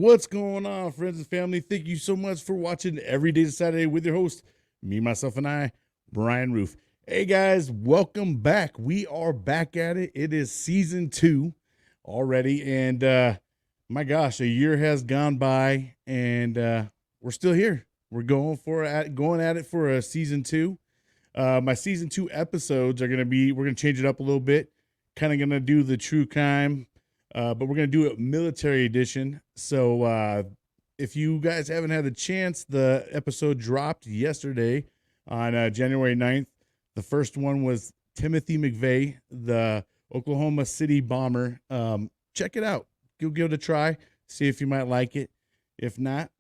What's going on, friends and family? Thank you so much for watching Every Day to Saturday with your host, me, myself, and I, Brian Roof. Hey guys, welcome back. We are back at it. It is season 2 already, and my gosh, a year has gone by, and we're still here. We're going at it for a season 2. My season 2 episodes are we're gonna change it up a little bit. Kind of gonna do the true crime. But we're going to do a military edition. So if you guys haven't had a chance, the episode dropped yesterday on January 9th. The first one was Timothy McVeigh, the Oklahoma City bomber. Check it out. Go give it a try. See if you might like it. If not,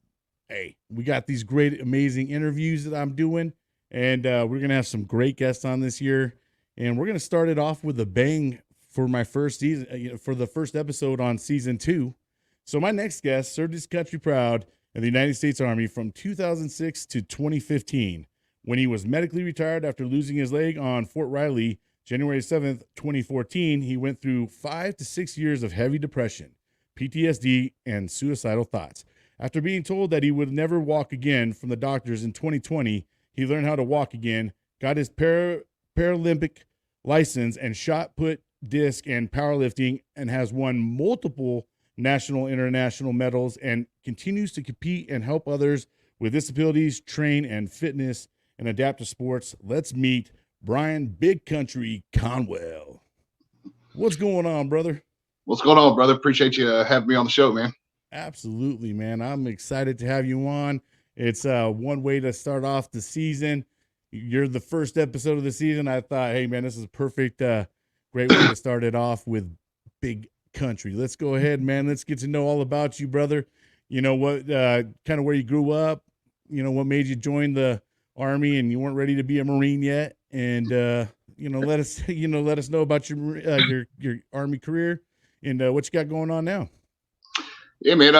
hey, we got these great, amazing interviews that I'm doing. And we're going to have some great guests on this year. And we're going to start it off with a bang for my first season, for the first episode on season 2. So my next guest served his country proud in the United States Army from 2006 to 2015. When he was medically retired after losing his leg on Fort Riley, January 7th, 2014, he went through 5 to 6 years of heavy depression, PTSD, and suicidal thoughts. After being told that he would never walk again from the doctors in 2020, he learned how to walk again, got his Paralympic license, and shot put, disc, and powerlifting, and has won multiple national, international medals, and continues to compete and help others with disabilities, train and fitness, and adapt to sports. Let's meet Brian Big Country Conwell. What's going on, brother? What's going on, brother? Appreciate you having me on the show, man. Absolutely, man. I'm excited to have you on. It's one way to start off the season. You're the first episode of the season. I thought, hey, man, this is perfect. Great way to start it off with Big Country. Let's go ahead, man. Let's get to know all about you, brother. You know what, kind of where you grew up, you know, what made you join the Army, and you weren't ready to be a Marine yet. And, let us know about your Army career and what you got going on now. Yeah, man.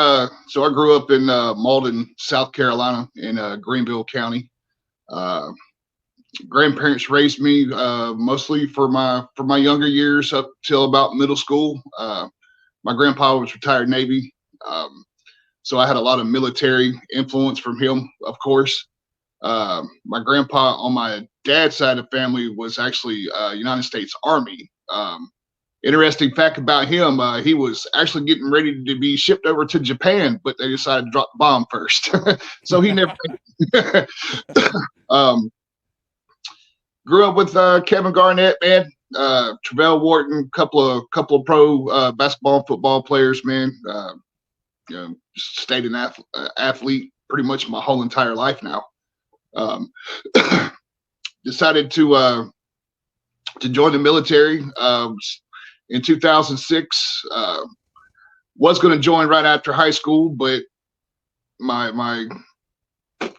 So I grew up in Malden, South Carolina, in Greenville County. Grandparents raised me mostly for my younger years up till about middle school. My grandpa was retired Navy, so I had a lot of military influence from him, of course. My grandpa on my dad's side of the family was actually United States Army. Interesting fact about him, he was actually getting ready to be shipped over to Japan, but they decided to drop the bomb first. So he never grew up with Kevin Garnett, man, Travell Wharton, couple of pro basketball and football players, man. Stayed an athlete pretty much my whole entire life now. Decided to join the military in 2006. Was going to join right after high school, but my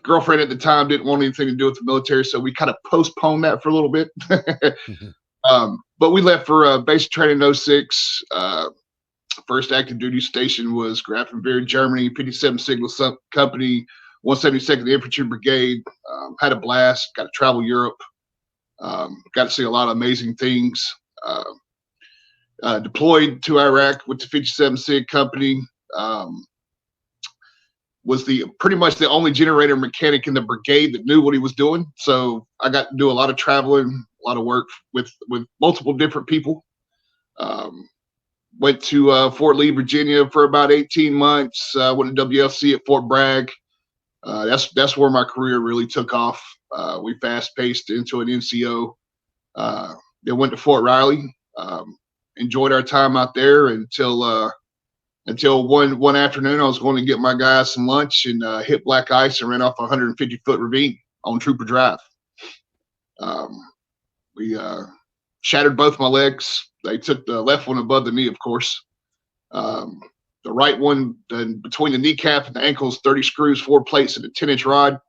girlfriend at the time didn't want anything to do with the military, so we kind of postponed that for a little bit. But we left for basic training in 06. First active duty station was Grafenberg, Germany, 57 Signal Company, 172nd Infantry Brigade. Had a blast, got to travel Europe, got to see a lot of amazing things. Deployed to Iraq with the 57 Sig Company. Was pretty much the only generator mechanic in the brigade that knew what he was doing. So I got to do a lot of traveling, a lot of work with multiple different people. Went to Fort Lee, Virginia for about 18 months. Went to WLC at Fort Bragg. That's where my career really took off. We fast-paced into an NCO. Then went to Fort Riley. Enjoyed our time out there until one afternoon, I was going to get my guys some lunch and hit black ice and ran off a 150-foot ravine on Trooper Drive. We shattered both my legs. They took the left one above the knee, of course. The right one between the kneecap and the ankles, 30 screws, 4 plates, and a 10-inch rod.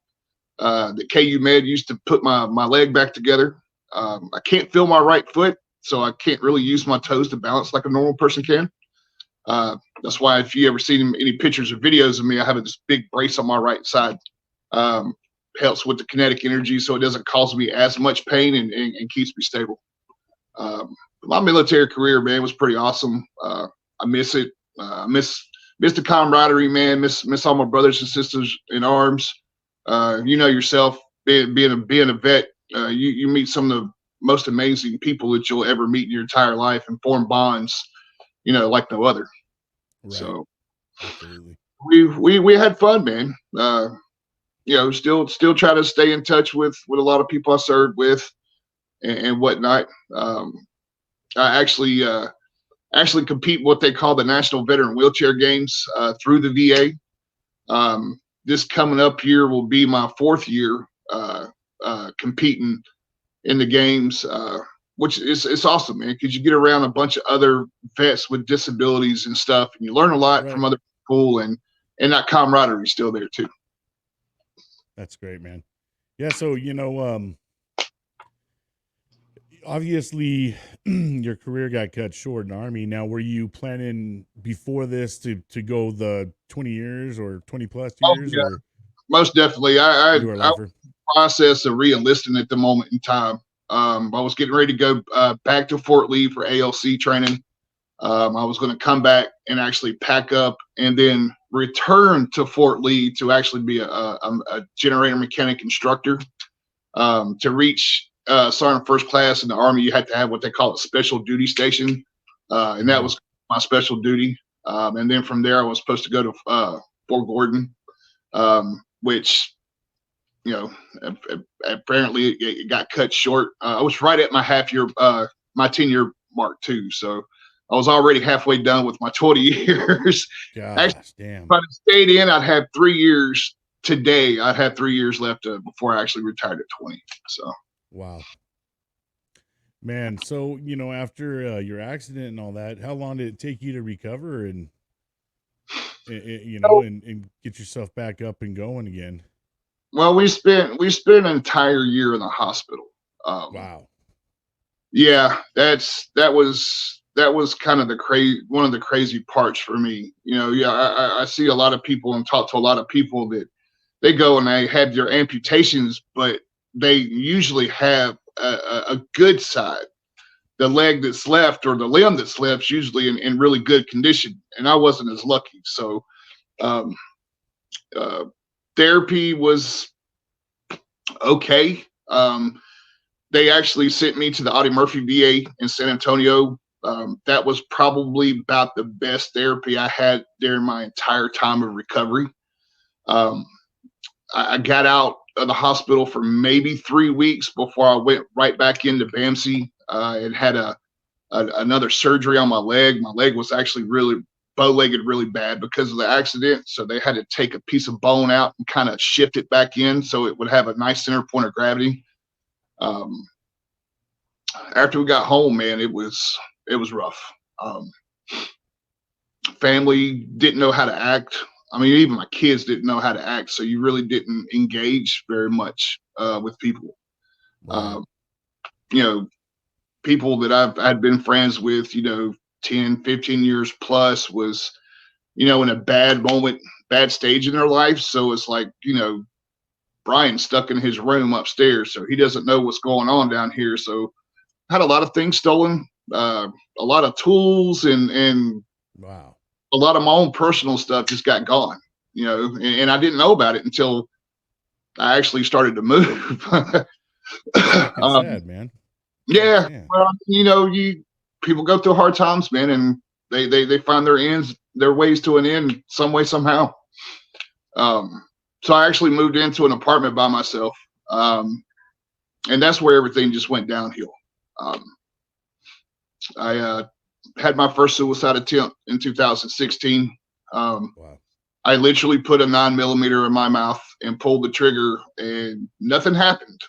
The KU Med used to put my leg back together. I can't feel my right foot, so I can't really use my toes to balance like a normal person can. That's why if you ever seen any pictures or videos of me, I have this big brace on my right side. Helps with the kinetic energy, so it doesn't cause me as much pain and keeps me stable. My military career, man, was pretty awesome. I miss it. I miss miss the camaraderie, man. Miss all my brothers and sisters in arms. You know yourself, being a vet, you meet some of the most amazing people that you'll ever meet in your entire life and form bonds, like no other. Right. So Absolutely. we had fun, man. Still try to stay in touch with a lot of people I served with and whatnot. I actually compete in what they call the National Veteran Wheelchair Games through the VA. This coming up year will be my 4th year competing in the games, which is awesome, man, because you get around a bunch of other vets with disabilities and stuff, and you learn a lot from other people, and that camaraderie is still there too. That's great, man. Yeah, so obviously your career got cut short in the Army. Now, were you planning before this to go the 20 years or 20 plus years? Yeah. Or most definitely. I was in the process of re-enlisting at the moment in time. I was getting ready to go back to Fort Lee for ALC training. I was going to come back and actually pack up and then return to Fort Lee to actually be a generator mechanic instructor. To reach Sergeant First Class in the Army, you had to have what they call a special duty station, and that was my special duty. And then from there, I was supposed to go to Fort Gordon, which, apparently it got cut short. I was right at my my 10-year mark too. So I was already halfway done with my 20 years. Gosh, damn. If I'd stayed in, I'd have 3 years today. I'd have 3 years left before I actually retired at 20. So. Wow. Man, so, after your accident and all that, how long did it take you to recover and get yourself back up and going again? Well, we spent an entire year in the hospital. Wow. Yeah, that was kind of one of the crazy parts for me. I see a lot of people and talk to a lot of people that they go and they have their amputations, but they usually have a good side. The leg that's left or the limb that's left is usually in really good condition, and I wasn't as lucky. So therapy was okay. They actually sent me to the Audie Murphy VA in San Antonio. That was probably about the best therapy I had during my entire time of recovery. I got out of the hospital for maybe 3 weeks before I went right back into BAMC and had another surgery on my leg. My leg was actually really bow-legged really bad because of the accident. So they had to take a piece of bone out and kind of shift it back in so it would have a nice center point of gravity. After we got home, man, it was rough. Family didn't know how to act. I mean, even my kids didn't know how to act. So you really didn't engage very much with people. Right. People that I'd been friends with, 10, 15 years plus was, in a bad moment, bad stage in their life. So it's like, Brian's stuck in his room upstairs, so he doesn't know what's going on down here. So I had a lot of things stolen, a lot of tools and wow. A lot of my own personal stuff just got gone, and I didn't know about it until I actually started to move. Sad, man. Yeah. Well, people go through hard times, man, and they find their ways to an end some way, somehow. So I actually moved into an apartment by myself. And that's where everything just went downhill. I had my first suicide attempt in 2016. Wow. I literally put a 9mm in my mouth and pulled the trigger, and nothing happened.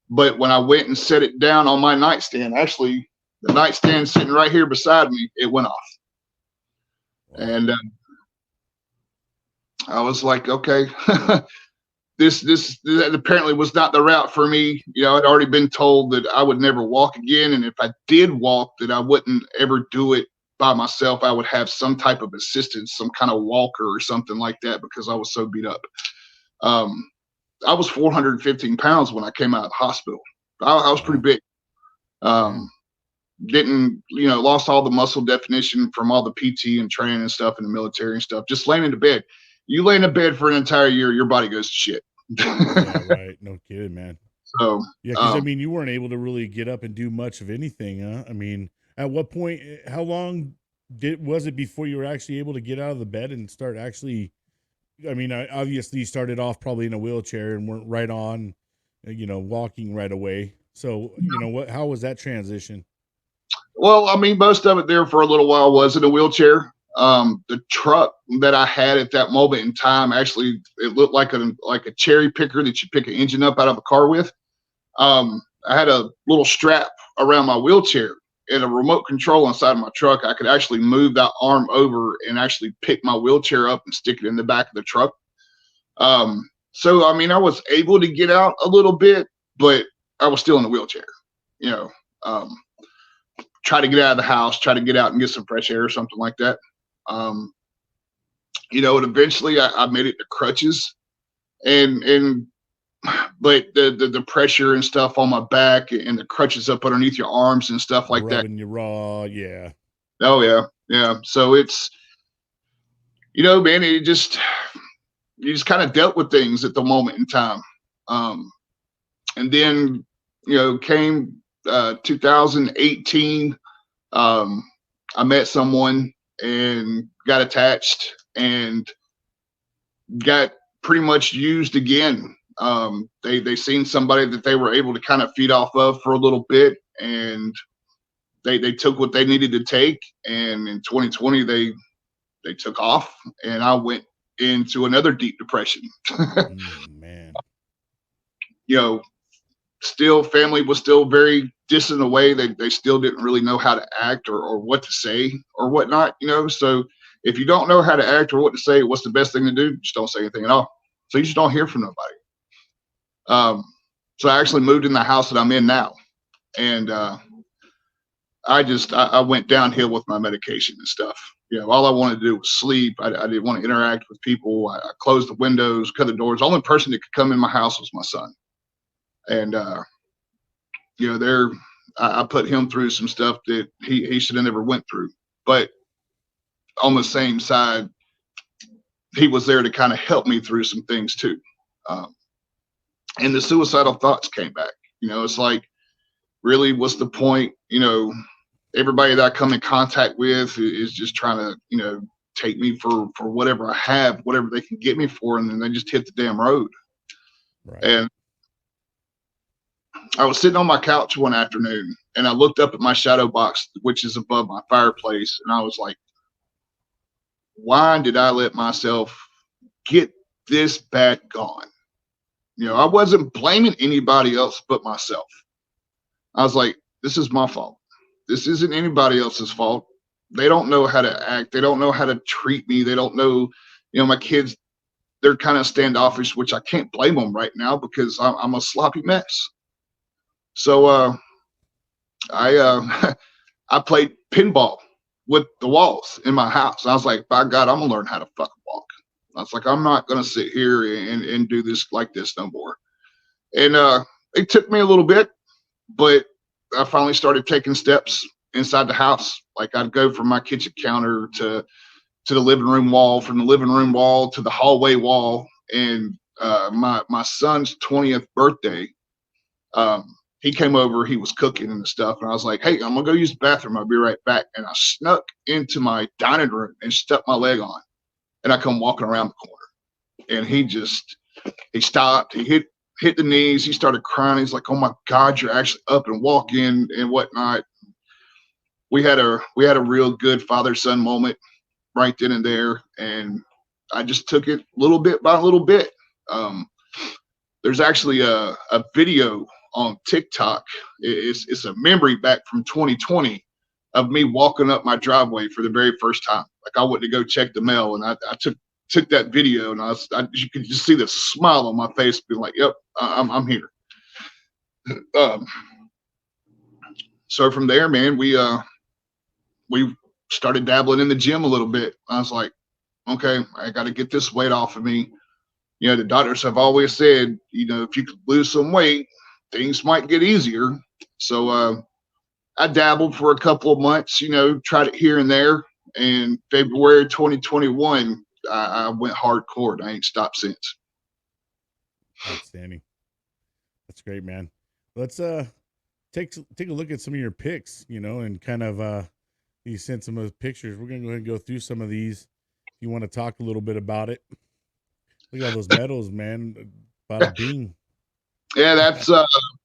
But when I went and set it down on my nightstand, actually the nightstand sitting right here beside me, it went off. Wow. And I was like, okay, this apparently was not the route for me. I'd already been told that I would never walk again. And if I did walk, that I wouldn't ever do it by myself. I would have some type of assistance, some kind of walker or something like that, because I was so beat up. I was 415 pounds when I came out of the hospital. I was pretty big. didn't, lost all the muscle definition from all the PT and training and stuff in the military and stuff. Just laying in the bed. You lay in the bed for an entire year, your body goes to shit. Yeah, right. No kidding, man. So, Yeah, because I mean, you weren't able to really get up and do much of anything, huh? I mean, at what point? How long was it before you were actually able to get out of the bed and start actually? I mean, obviously you started off probably in a wheelchair and weren't right on, walking right away. So, what? How was that transition? well, I mean, most of it there for a little while was in a wheelchair. The truck that I had at that moment in time, actually, it looked like a cherry picker that you pick an engine up out of a car with. I had a little strap around my wheelchair and a remote control inside of my truck. I could actually move that arm over and actually pick my wheelchair up and stick it in the back of the truck. So, I mean, I was able to get out a little bit, but I was still in the wheelchair, you know. Try to get out of the house, try to get out and get some fresh air or something like that. Um, and eventually I made it to crutches, and but the pressure and stuff on my back and the crutches up underneath your arms and stuff like Rubbing you raw, yeah. Oh yeah. So it's, man, you just kind of dealt with things at the moment in time. And then, came 2018. I met someone and got attached and got pretty much used again. They seen somebody that they were able to kind of feed off of for a little bit, and they took what they needed to take. And in 2020, they took off, and I went into another deep depression. Man, still family was still very distant away. They still didn't really know how to act or what to say or whatnot. So if you don't know how to act or what to say, what's the best thing to do? Just don't say anything at all. So you just don't hear from nobody. So I actually moved in the house that I'm in now, and I went downhill with my medication and stuff. All I wanted to do was sleep. I didn't want to interact with people. I closed the windows, cut the doors. The only person that could come in my house was my son. And, I put him through some stuff that he should have never went through. But on the same side, he was there to kind of help me through some things too. And the suicidal thoughts came back. It's like, really, what's the point? Everybody that I come in contact with is just trying to, take me for whatever I have, whatever they can get me for, and then they just hit the damn road. right. And I was sitting on my couch one afternoon, and I looked up at my shadow box, which is above my fireplace, and I was like, why did I let myself get this bad gone? I wasn't blaming anybody else but myself. I was like, this is my fault. This isn't anybody else's fault. They don't know how to act. They don't know how to treat me. They don't know, my kids, they're kind of standoffish, which I can't blame them right now because I'm a sloppy mess. So I I played pinball with the walls in my house. I was like, by God, I'm gonna learn how to fucking walk. I was like, I'm not gonna sit here and do this like this no more. And it took me a little bit, but I finally started taking steps inside the house. Like I'd go from my kitchen counter to the living room wall, from the living room wall to the hallway wall. And my son's 20th birthday, he came over, he was cooking and stuff. And I was like, hey, I'm going to go use the bathroom. I'll be right back. And I snuck into my dining room and stuck my leg on. And I come walking around the corner. And he stopped. He hit the knees. He started crying. He's like, oh my God, you're actually up and walking and whatnot. We had a real good father-son moment right then and there. And I just took it little bit by little bit. There's actually a video on TikTok. It's a memory back from 2020 of me walking up my driveway for the very first time. Like I went to go check the mail, and I took that video, and you could just see the smile on my face, being like, "Yep, I'm here." So from there, man, we started dabbling in the gym a little bit. I was like, okay, I got to get this weight off of me. The doctors have always said, if you could lose some weight, things might get easier. So I dabbled for a couple of months, tried it here and there. And February 2021, I went hardcore. And I ain't stopped since. Outstanding. That's great, man. Let's take a look at some of your picks, and kind of you sent some of those pictures. We're gonna go ahead and go through some of these. If you want to talk a little bit about it. Look at all those medals, man. Bada bing. Yeah, that's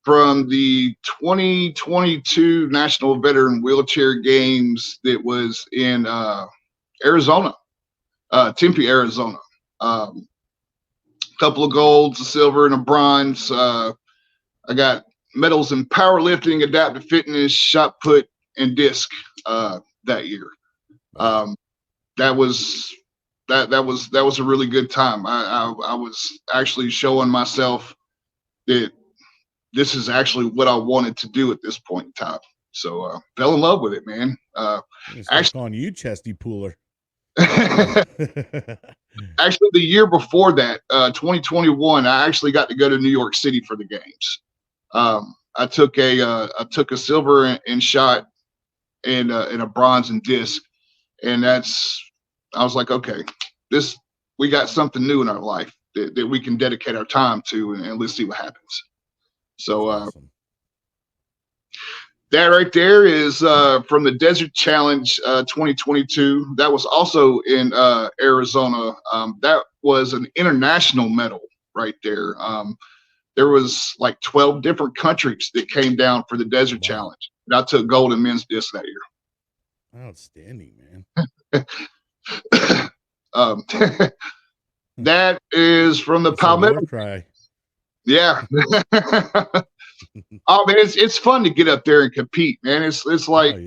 from the 2022 National Veteran Wheelchair Games that was in Arizona, Tempe, Arizona. Couple of golds, a silver, and a bronze. I got medals in powerlifting, adaptive fitness, shot put, and disc that year. That was a really good time. I was actually showing myself that this is actually what I wanted to do at this point in time. So fell in love with it, man. Actually, calling you chesty pooler. Actually, the year before that, 2021, I actually got to go to New York City for the games. I took a silver in shot and a bronze in disc, and I was like, okay, we got something new in our life that we can dedicate our time to, and let's see what happens. So awesome. That right there is from the Desert Challenge 2022. That was also in Arizona. That was an international medal right there. There was like 12 different countries that came down for the Desert Challenge. And I took gold in men's disc that year. Outstanding, man. That is from the Palmetto. Cry. Yeah. Oh man, it's fun to get up there and compete, man. It's like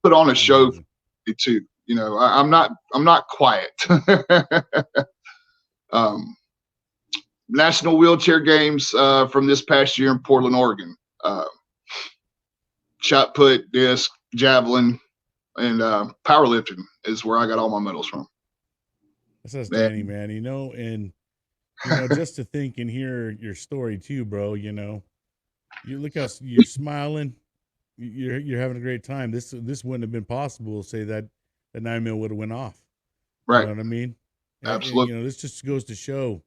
put on a show for me too. I'm not quiet. National Wheelchair Games from this past year in Portland, Oregon. Shot put, disc, javelin, and powerlifting is where I got all my medals from. That's outstanding, man. And just to think and hear your story too, bro. You look how you're smiling. You're having a great time. This wouldn't have been possible. Say that 9 mil would have went off. Right. You know what I mean? Absolutely. And, this just goes to show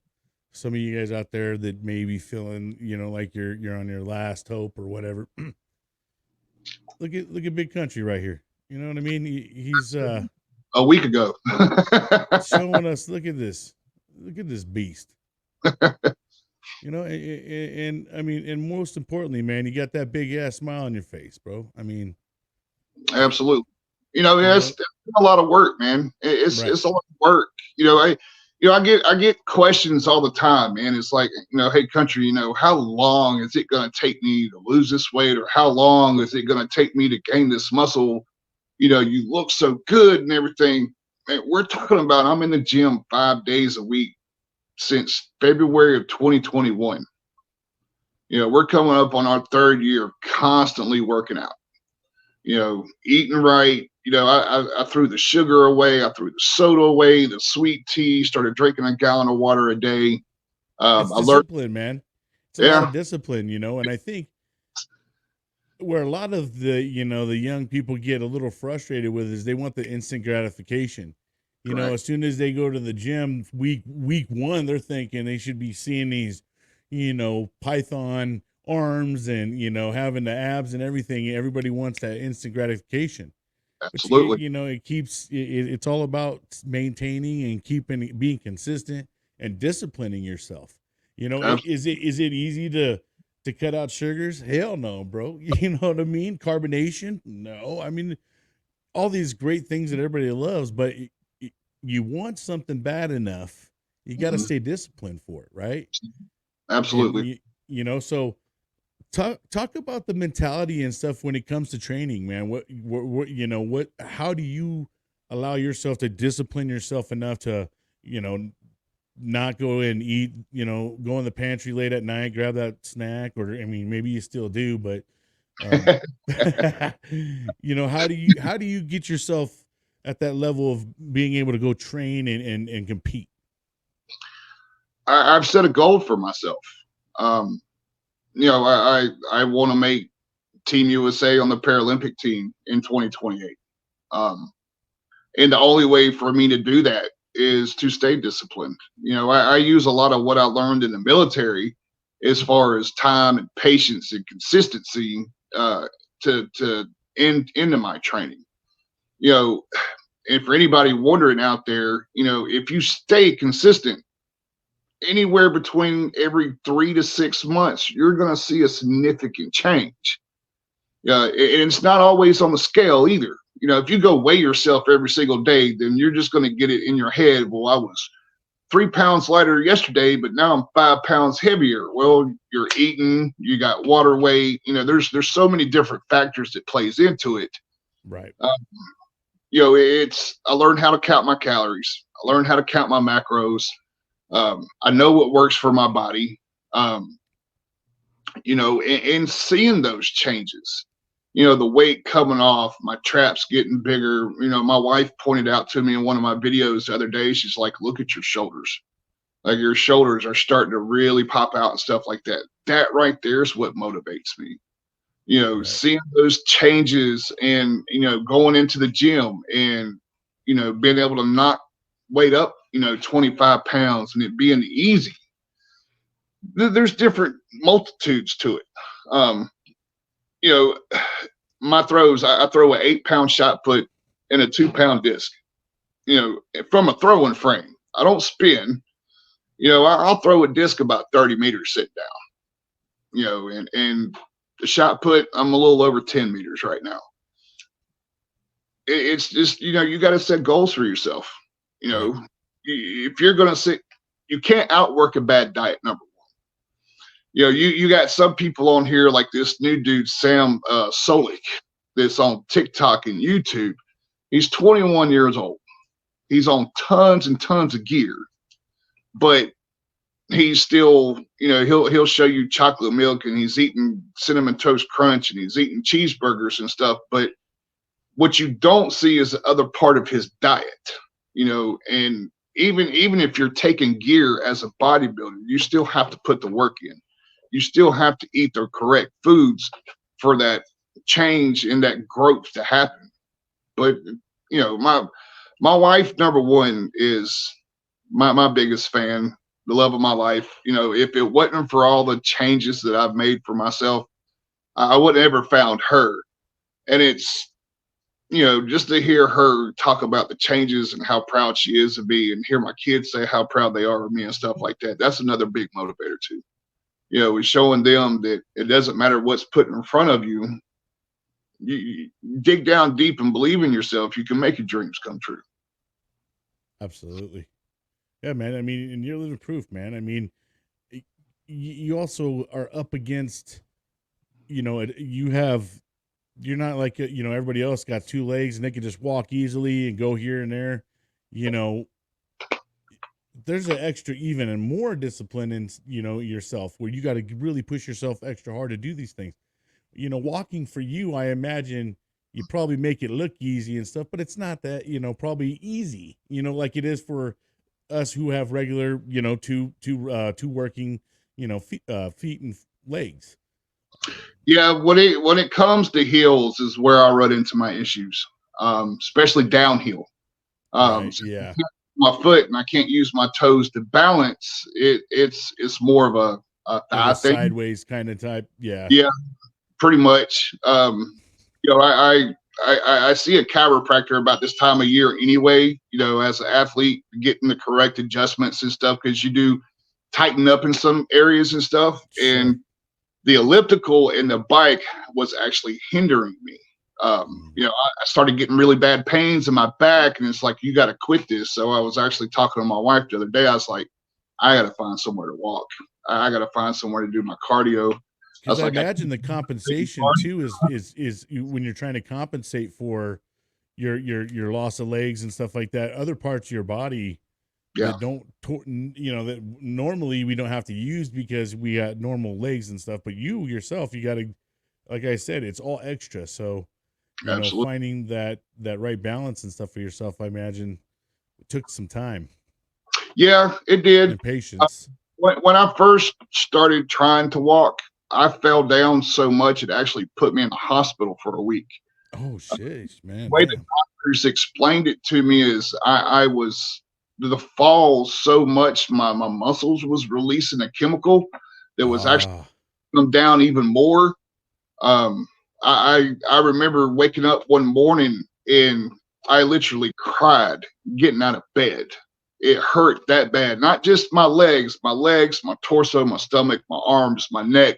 some of you guys out there that may be feeling, like you're on your last hope or whatever. Look at Big Country right here. You know what I mean? He's a week ago showing us. Look at this beast. And I mean, and most importantly, man, you got that big ass smile on your face, bro. I mean, absolutely. It's a lot of work, man. It's a lot of work. I get questions all the time, man. It's like, hey, Country, how long is it going to take me to lose this weight, or how long is it going to take me to gain this muscle? You look so good and everything. Man, we're talking about I'm in the gym 5 days a week since February of 2021. We're coming up on our 3rd year of constantly working out, eating right. I threw the sugar away. I threw the soda away, the sweet tea, started drinking a gallon of water a day. It's discipline, man. It's a lot of discipline, and I think where a lot of the young people get a little frustrated with is they want the instant gratification. As soon as they go to the gym week 1, they're thinking they should be seeing these, Python arms and, having the abs and everything. Everybody wants that instant gratification. Absolutely. But, it's all about maintaining and being consistent and disciplining yourself. Is it easy to cut out sugars? Hell no, bro. You know what I mean? Carbonation? No. I mean, all these great things that everybody loves, but you want something bad enough, you got to stay disciplined for it, right? Absolutely. And, so talk about the mentality and stuff when it comes to training, man. How do you allow yourself to discipline yourself enough to, not go and eat, go in the pantry late at night, grab that snack, or, I mean, maybe you still do, but, how do you get yourself at that level of being able to go train and compete? I've set a goal for myself. I want to make Team USA on the Paralympic team in 2028. And the only way for me to do that is to stay disciplined. I use a lot of what I learned in the military as far as time and patience and consistency to into my training. And for anybody wondering out there, if you stay consistent, anywhere between every 3 to 6 months, you're going to see a significant change. And it's not always on the scale either. If you go weigh yourself every single day, then you're just going to get it in your head. Well, I was 3 pounds lighter yesterday, but now I'm 5 pounds heavier. Well, you're eating, you got water weight. There's so many different factors that plays into it. Right. I learned how to count my calories. I learned how to count my macros. I know what works for my body. And seeing those changes, the weight coming off, my traps getting bigger. My wife pointed out to me in one of my videos the other day, she's like, look at your shoulders. Like your shoulders are starting to really pop out and stuff like that. That right there is what motivates me. Right. Seeing those changes and, going into the gym and, being able to knock weight up, 25 pounds and it being easy. There's different multitudes to it. My throws, I throw an 8-pound shot put and a 2-pound disc, from a throwing frame. I don't spin. I'll throw a disc about 30 meters sitting down, and the shot put, I'm a little over 10 meters right now. It's just, you got to set goals for yourself. If you're going to sit, you can't outwork a bad diet, number one. You got some people on here like this new dude, Sam Solik, that's on TikTok and YouTube. He's 21 years old. He's on tons and tons of gear, but he's still, he'll show you chocolate milk and he's eating Cinnamon Toast Crunch and he's eating cheeseburgers and stuff. But what you don't see is the other part of his diet, and even if you're taking gear as a bodybuilder, you still have to put the work in. You still have to eat the correct foods for that change and that growth to happen. But, my wife, number one, is my biggest fan, the love of my life. If it wasn't for all the changes that I've made for myself, I wouldn't ever found her. And it's, just to hear her talk about the changes and how proud she is of me and hear my kids say how proud they are of me and stuff like that. That's another big motivator too. Is showing them that it doesn't matter what's put in front of you. You dig down deep and believe in yourself. You can make your dreams come true. Absolutely. Yeah, man. I mean, and you're living proof, man. I mean, you also are up against, you're not like, everybody else got 2 legs and they can just walk easily and go here and there. There's an extra even and more discipline in, yourself where you got to really push yourself extra hard to do these things. Walking for you, I imagine you probably make it look easy and stuff, but it's not that, probably easy, like it is for us who have regular, two working, feet and legs. Yeah. When it comes to heels is where I run into my issues, especially downhill. Right, yeah. My foot and I can't use my toes to balance it. It's more of a thigh thing. Sideways kind of type. Yeah. Yeah, pretty much. I see a chiropractor about this time of year anyway, as an athlete, getting the correct adjustments and stuff, because you do tighten up in some areas and stuff. Sure. And the elliptical and the bike was actually hindering me. I started getting really bad pains in my back, and it's like, you got to quit this. So I was actually talking to my wife the other day. I was like, I got to find somewhere to walk. I got to find somewhere to do my cardio. Because I imagine the compensation too is when you're trying to compensate for your loss of legs and stuff like that, other parts of your body that don't, that normally we don't have to use because we got normal legs and stuff. But you yourself, you got to, like I said, it's all extra. So, finding that right balance and stuff for yourself, I imagine it took some time. Yeah, it did. And patience. When I first started trying to walk, I fell down so much it actually put me in the hospital for a week. Oh shit, man, The way the damn. doctors explained it to me is I was the fall so much my muscles was releasing a chemical that was actually Ah, them down even more. Um, I remember waking up one morning and I literally cried getting out of bed. It hurt that bad. Not just my legs, my torso, my stomach, my arms, my neck,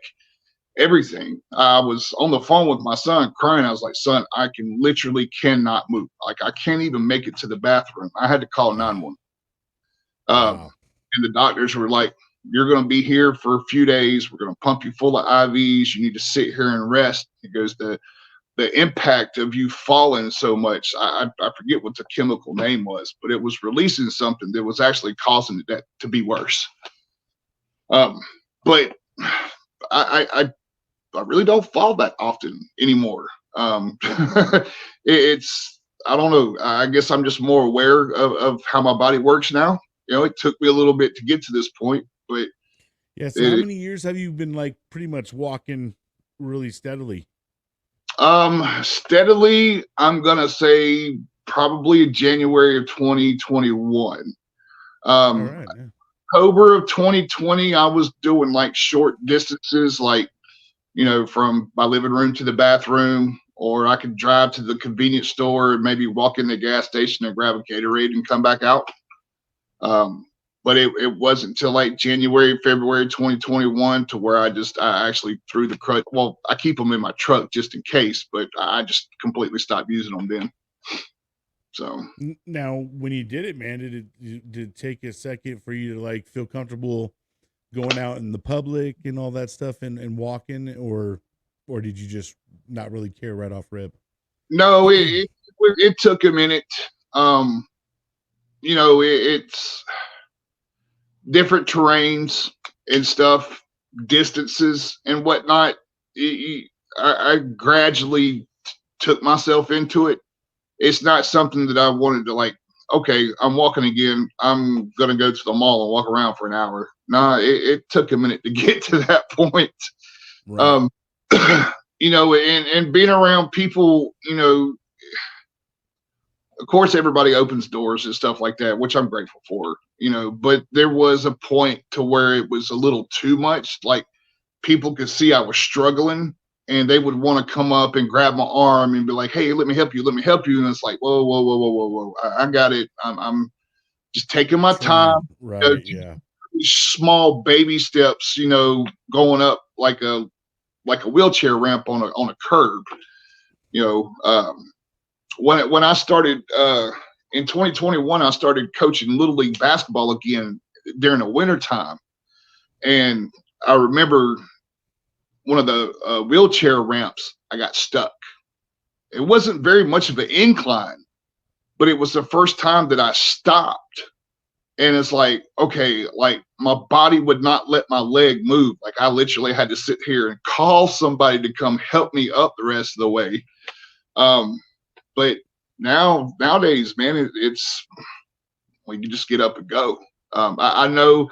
everything. I was on the phone with my son crying. I was like, son, I can literally cannot move. Like I can't even make it to the bathroom. I had to call 911. wow. And the doctors were like, you're going to be here for a few days. We're going to pump you full of IVs. You need to sit here and rest. It goes, the impact of you falling so much, I forget what the chemical name was, but it was releasing something that was actually causing that to be worse. But I really don't fall that often anymore. It's I don't know. I guess I'm just more aware of how my body works now. You know, it took me a little bit to get to this point, but Yeah. So how it, many years have you been like pretty much walking really steadily? steadily, I'm gonna say probably January of 2021. All Um, right. Yeah. October of 2020, I was doing like short distances, like from my living room to the bathroom, or I could drive to the convenience store and maybe walk in the gas station and grab a Gatorade and come back out. Um, but it wasn't until like January, February 2021 to where I actually threw the crutch. Well, I keep them in my truck just in case, but I just completely stopped using them then. So Now, when you did it, man, did it take a second for you to like feel comfortable going out in the public and all that stuff and walking, or did you just not really care right off rip? no, it took a minute. Um, it's different terrains and stuff, distances and whatnot. I gradually took myself into it. It's not something that I wanted to like. Okay, I'm walking again. I'm gonna go to the mall and walk around for an hour. Nah, it took a minute to get to that point. Right. Um, and being around people, of course everybody opens doors and stuff like that, which I'm grateful for, but there was a point to where it was a little too much. Like people could see I was struggling and they would want to come up and grab my arm and be like, hey, let me help you, let me help you. And it's like, whoa, whoa, whoa, whoa, whoa, whoa. I got it. I'm just taking my time, Trying. Right. Yeah. small baby steps, going up like a wheelchair ramp on a curb, you know. When I started in 2021, I started coaching little league basketball again during the winter time, and I remember one of the wheelchair ramps. I got stuck. It wasn't very much of an incline, but it was the first time that I stopped. And it's like, okay, like my body would not let my leg move. Like I literally had to sit here and call somebody to come help me up the rest of the way. Um, but nowadays, man, it's when you just get up and go. I know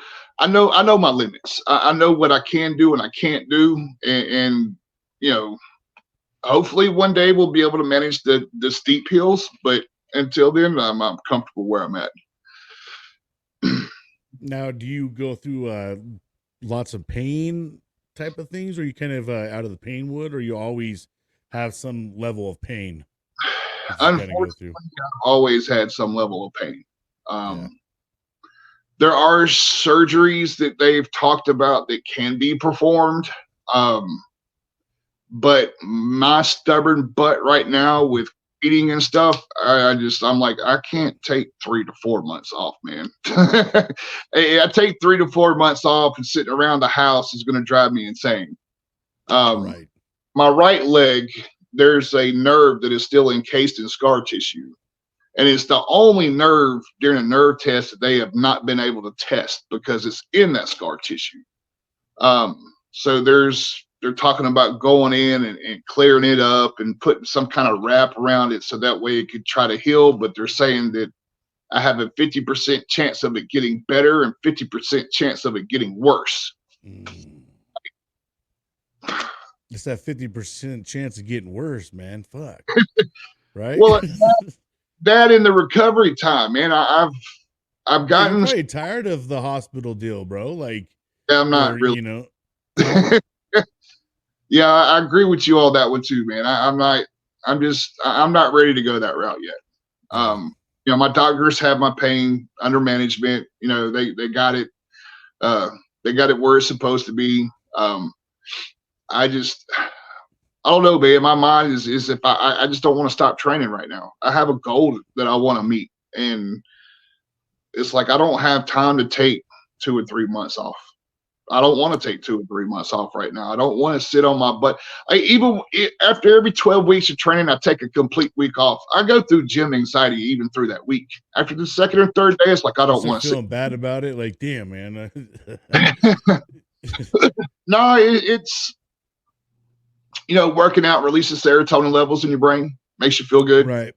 my limits. I know what I can do and I can't do, and you know, hopefully one day we'll be able to manage the steep hills. But until then, I'm comfortable where I'm at. Now, do you go through lots of pain type of things, or you kind of out of the pain wood, or you always have some level of pain that you kind of go Unfortunately, through? I've always had some level of pain. Yeah. Um, there are surgeries that they've talked about that can be performed. Um, but my stubborn butt right now with eating and stuff, I'm like, I can't take 3 to 4 months off, man. I take 3 to 4 months off and sitting around the house is going to drive me insane. Um, Right. my right leg, there's a nerve that is still encased in scar tissue. And it's the only nerve during a nerve test that they have not been able to test because it's in that scar tissue. So they're talking about going in and clearing it up and putting some kind of wrap around it so that way it could try to heal. But they're saying that I have a 50% chance of it getting better and 50% chance of it getting worse. Mm. It's that 50% chance of getting worse, man. Fuck. Right? Well, that in the recovery time, man, I've Yeah, you're gotten. probably tired of the hospital deal, bro. Like, I'm not or, really. huh? Yeah, I agree with you on that one too, man. I'm not. I'm not ready to go that route yet. Yeah. My doctors have my pain under management. They got it. Uh, they got it where it's supposed to be. I just, I don't know, man. My mind is if I just don't want to stop training right now. I have a goal that I want to meet, and it's like I don't have time to take 2 or 3 months off. I don't want to take 2 or 3 months off right now. I don't want to sit on my butt. Even after every 12 weeks of training, I take a complete week off. I go through gym anxiety even through that week. After the second or third day, it's like I You don't start want to sit. feeling bad about it. Like, damn, man. No, it's working out releases serotonin levels in your brain, makes you feel good. Right.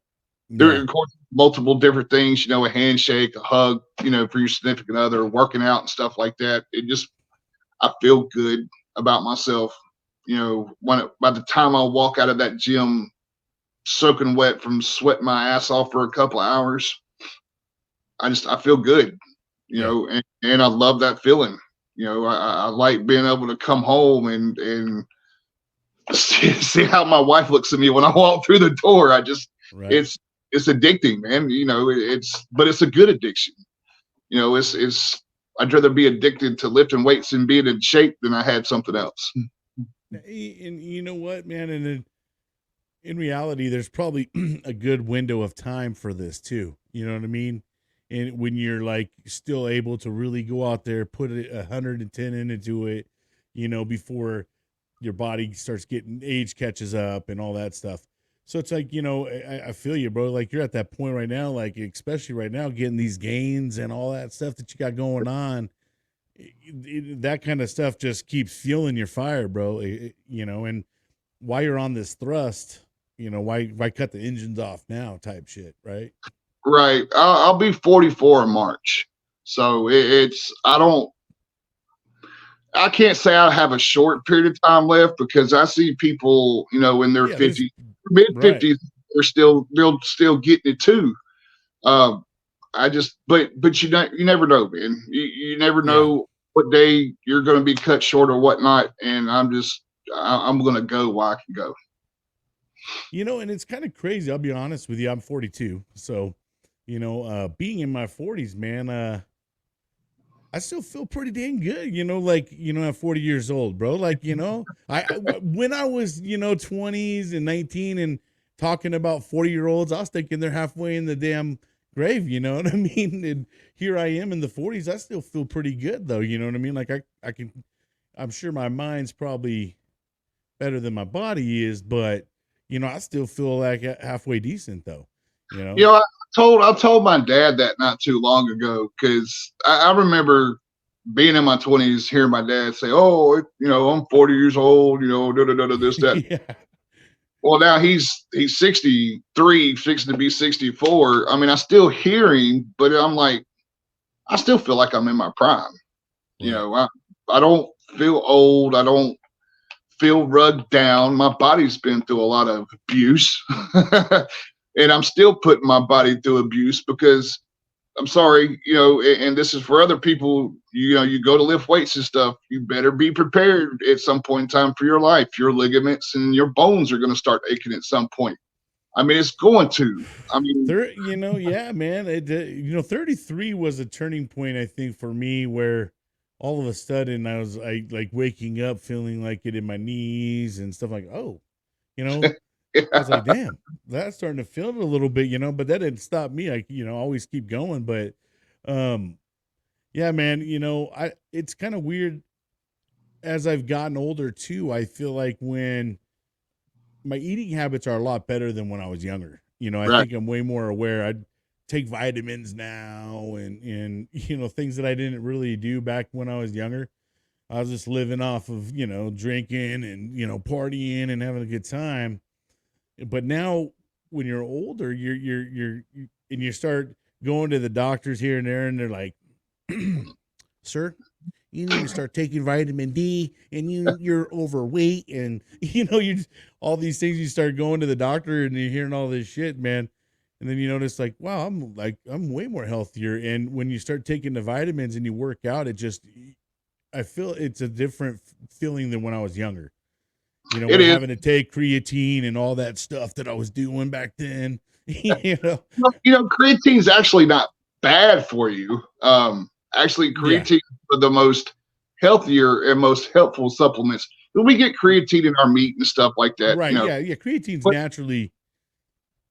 There are Yeah. of course multiple different things, a handshake, a hug, for your significant other, working out and stuff like that. I feel good about myself. By the time I walk out of that gym soaking wet from sweating my ass off for a couple of hours, I feel good, Yeah. and I love that feeling. I like being able to come home and see how my wife looks at me when I walk through the door. Right. It's addicting, man. But it's a good addiction. It's I'd rather be addicted to lifting weights and being in shape than I had something else. And you know what, man? And in reality, there's probably a good window of time for this too. You know what I mean? And when you're like still able to really go out there, put 110 into it, before your body starts getting age catches up and all that stuff. So it's like, I feel you, bro. Like you're at that point right now, like especially right now, getting these gains and all that stuff that you got going on. That kind of stuff just keeps fueling your fire, bro. And while you're on this thrust, why cut the engines off now type shit, right? Right. I'll be 44 in March. So it's, I can't say I have a short period of time left because I see people, in their Yeah, there's 50s, mid right. 50s, they're still getting it too. Um, but you never know, man. You never Yeah. know what day you're going to be cut short or whatnot. And I'm going to go while I can go. And it's kind of crazy. I'll be honest with you. I'm 42. So, being in my 40s, man, I still feel pretty dang good, at 40 years old, bro. Like, when I was, 20s and 19 and talking about 40-year-olds, I was thinking they're halfway in the damn grave, you know what I mean? And here I am in the 40s. I still feel pretty good though, you know what I mean? Like I'm sure my mind's probably better than my body is, but I still feel like halfway decent though, you know? I told my dad that not too long ago because I remember being in my 20s, hearing my dad say, "Oh, I'm 40 years old, this, that." Yeah. Well, now he's 63, fixing to be 64. I mean, I still hear him, but I'm like, I still feel like I'm in my prime. Right. I don't feel old. I don't feel rugged down. My body's been through a lot of abuse. And I'm still putting my body through abuse because I'm sorry, and this is for other people, you go to lift weights and stuff, you better be prepared at some point in time for your life. Your ligaments and your bones are going to start aching at some point. I mean, it's going to. I mean, Yeah, man. 33 was a turning point, I think, for me, where all of a sudden I like waking up feeling like it in my knees and stuff like, oh, you know, I was like, damn, that's starting to feel it a little bit, but that didn't stop me. I, always keep going. But um, yeah, man, it's kind of weird as I've gotten older too. I feel like when my eating habits are a lot better than when I was younger. I right. think I'm way more aware. I take vitamins now and things that I didn't really do back when I was younger. I was just living off of, drinking and, partying and having a good time. But now when you're older, and you start going to the doctors here and there and they're like, "Sir, you need to start taking vitamin D, and you're overweight, and you all these things. You start going to the doctor, and you're hearing all this shit, man. And then you notice, like, wow, I'm way more healthier. And when you start taking the vitamins and you work out, I feel it's a different feeling than when I was younger. It We're is. having to take creatine and all that stuff that I was doing back then. Creatine is actually not bad for you. Actually, Yeah. creatine is one of the most healthier and most helpful supplements. But we get creatine in our meat and stuff like that. Right. Yeah. Yeah. Creatine's But, naturally.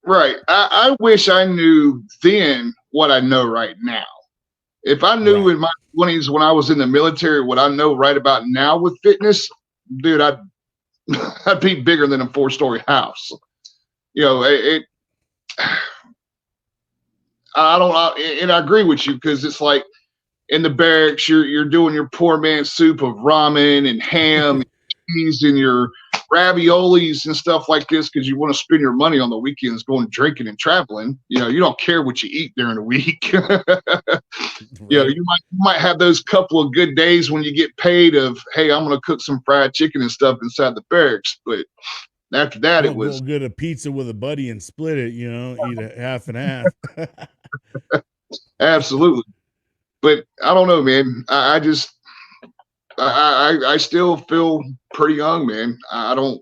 right. I wish I knew then what I know right now. If I knew Right. in my 20s when I was in the military what I know right about now with fitness, dude, I'd be bigger than a 4-story house. I don't, and I agree with you because it's like in the barracks, you're doing your poor man's soup of ramen and ham and cheese and your raviolis and stuff like this because you want to spend your money on the weekends going drinking and traveling. You don't care what you eat during the week. Right. You might have those couple of good days when you get paid of, hey, I'm going to cook some fried chicken and stuff inside the barracks. But after that, it Go was get a pizza with a buddy and split it, eat a half and half. absolutely. But I don't know, man. I just I still feel pretty young, man. I don't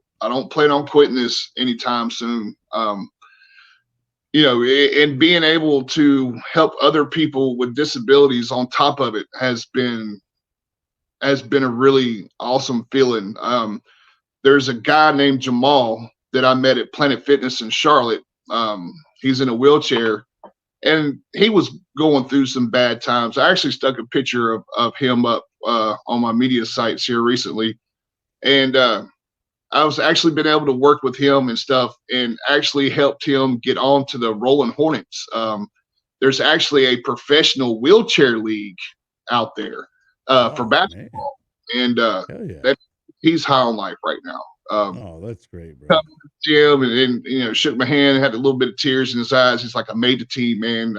plan on quitting this anytime soon. And being able to help other people with disabilities on top of it has been a really awesome feeling. There's a guy named Jamal that I met at Planet Fitness in Charlotte. He's in a wheelchair, and he was going through some bad times. I actually stuck a picture of him up on my media sites here recently, and I was actually been able to work with him and stuff, and actually helped him get on to the Rolling Hornets. There's actually a professional wheelchair league out there for Oh man. basketball, and Hell yeah. that he's high on life right now. Oh, that's great, bro. Come to the gym and shook my hand, had a little bit of tears in his eyes. He's like, I made the team, man.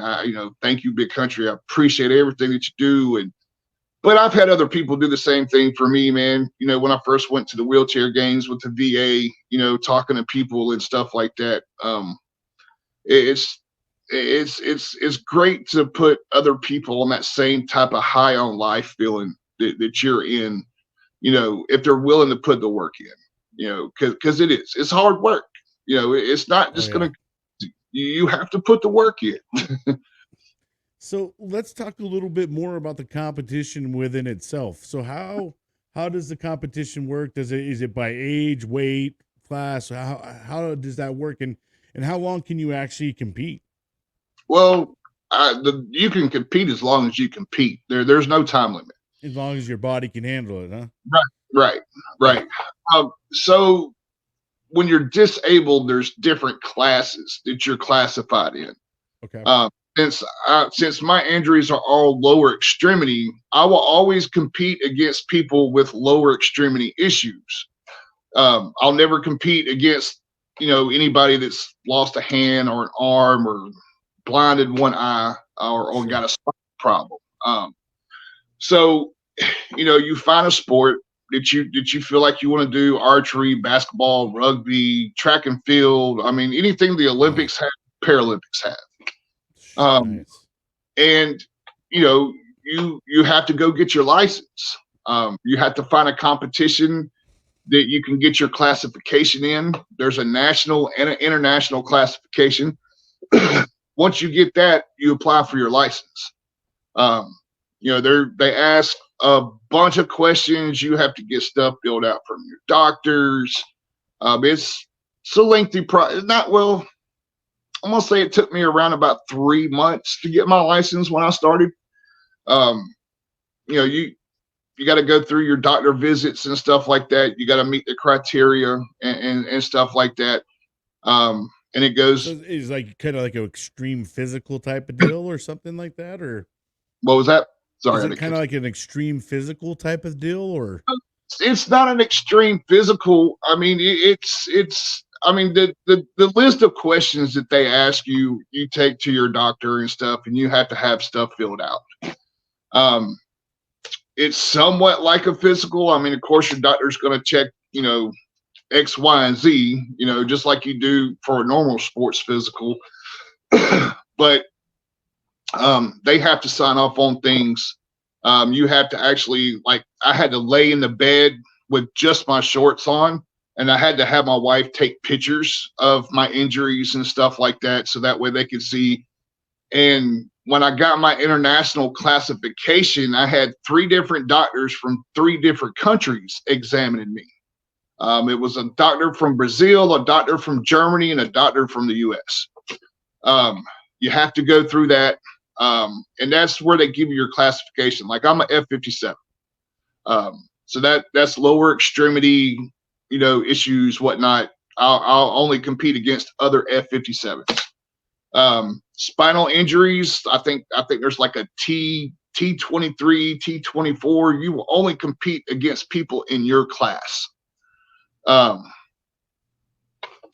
Thank you, big country. I appreciate everything that you do. But I've had other people do the same thing for me, man. When I first went to the wheelchair games with the VA, talking to people and stuff like that. It's great to put other people on that same type of high on life feeling that you're in, if they're willing to put the work in, because it's hard work. It's not Oh just yeah. going to, you have to put the work in. So let's talk a little bit more about the competition within itself. So how does the competition work? Is it by age, weight, class? How does that work? And how long can you actually compete? Well, you can compete as long as you compete. There's no time limit. As long as your body can handle it, huh? Right, Yeah. right. So when you're disabled, there's different classes that you're classified in. Okay. Since my injuries are all lower extremity, I will always compete against people with lower extremity issues. I'll never compete against anybody that's lost a hand or an arm or blinded one eye or Sure. got a spine problem. So you find a sport that you feel like you want to do: archery, basketball, rugby, track and field. I mean, anything the Uh-huh. Olympics have, Paralympics have. Um, Nice. and you have to go get your license. You have to find a competition that you can get your classification in. There's a national and an international classification. Once you get that, you apply for your license. They ask a bunch of questions. You have to get stuff filled out from your doctors. It's a lengthy process. Not well. I'm gonna say it took me around about 3 months to get my license when I started. Um, you got to go through your doctor visits and stuff like that. You got to meet the criteria and stuff like that. And it So goes. it's like kind of like an extreme physical type of deal or something like that, or What was that? Sorry, is I it didn't kind of catch. like an extreme physical type of deal, or It's not an extreme physical. I mean, it's. I mean, the list of questions that they ask you, you take to your doctor and stuff, and you have to have stuff filled out. Um, it's somewhat like a physical. I mean, of course, your doctor's going to check, X, Y, and Z, just like you do for a normal sports physical. But they have to sign off on things. You have to actually, like, I had to lay in the bed with just my shorts on, and I had to have my wife take pictures of my injuries and stuff like that, so that way they could see. And when I got my international classification, I had 3 different doctors from 3 different countries examining me. It was a doctor from Brazil, a doctor from Germany, and a doctor from the U.S. You have to go through that. And that's where they give you your classification. Like, I'm an F57. So that's lower extremity, issues, whatnot. I'll only compete against other F57s. Spinal injuries, I think there's like a T23, T24. You will only compete against people in your class.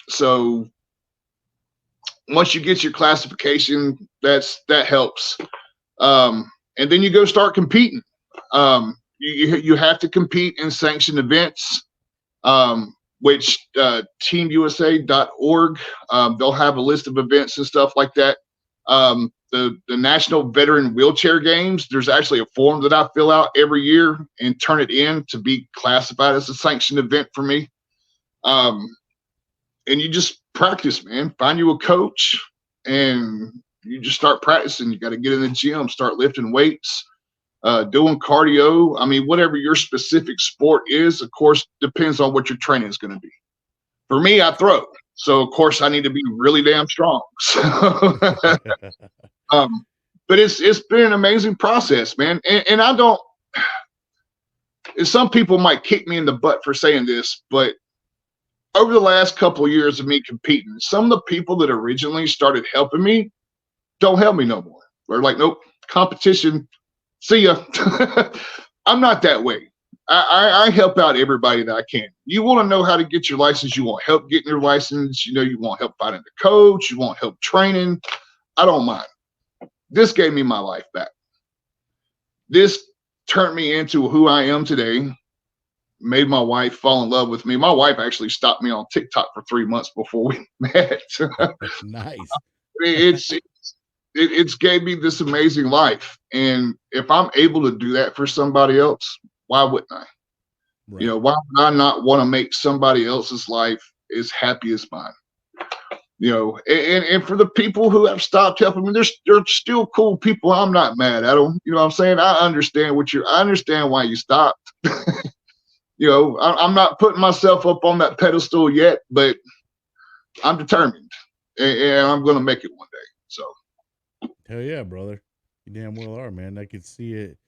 So once you get your classification, that helps. And then you go start competing. You have to compete in sanctioned events, which teamusa.org, they'll have a list of events and stuff like that. The National Veteran Wheelchair Games, there's actually a form that I fill out every year and turn it in to be classified as a sanctioned event for me. And you just practice, man. Find you a coach, and you just start practicing. You got to get in the gym, start lifting weights, doing cardio. I mean, whatever your specific sport is, of course, depends on what your training is going to be. For me, I throw. So, of course, I need to be really damn strong. So, but it's been an amazing process, man. And I don't – some people might kick me in the butt for saying this, but over the last couple of years of me competing, some of the people that originally started helping me don't help me no more. They're like, nope, competition, see ya. I'm not that way. I help out everybody that I can. You want to know how to get your license, you want help getting your license, you want help finding the coach, you want help training. I don't mind. This gave me my life back. This turned me into who I am today. Made my wife fall in love with me. My wife actually stopped me on TikTok for 3 months before we met. Nice. It's gave me this amazing life. And if I'm able to do that for somebody else, why wouldn't I? Right. Why would I not want to make somebody else's life as happy as mine? And for the people who have stopped helping me, they're still cool people. I'm not mad at them. You know what I'm saying? I understand I understand why you stopped. I'm not putting myself up on that pedestal yet, but I'm determined, and I'm going to make it one day. So, hell yeah, brother, you damn well are, man. I could see it.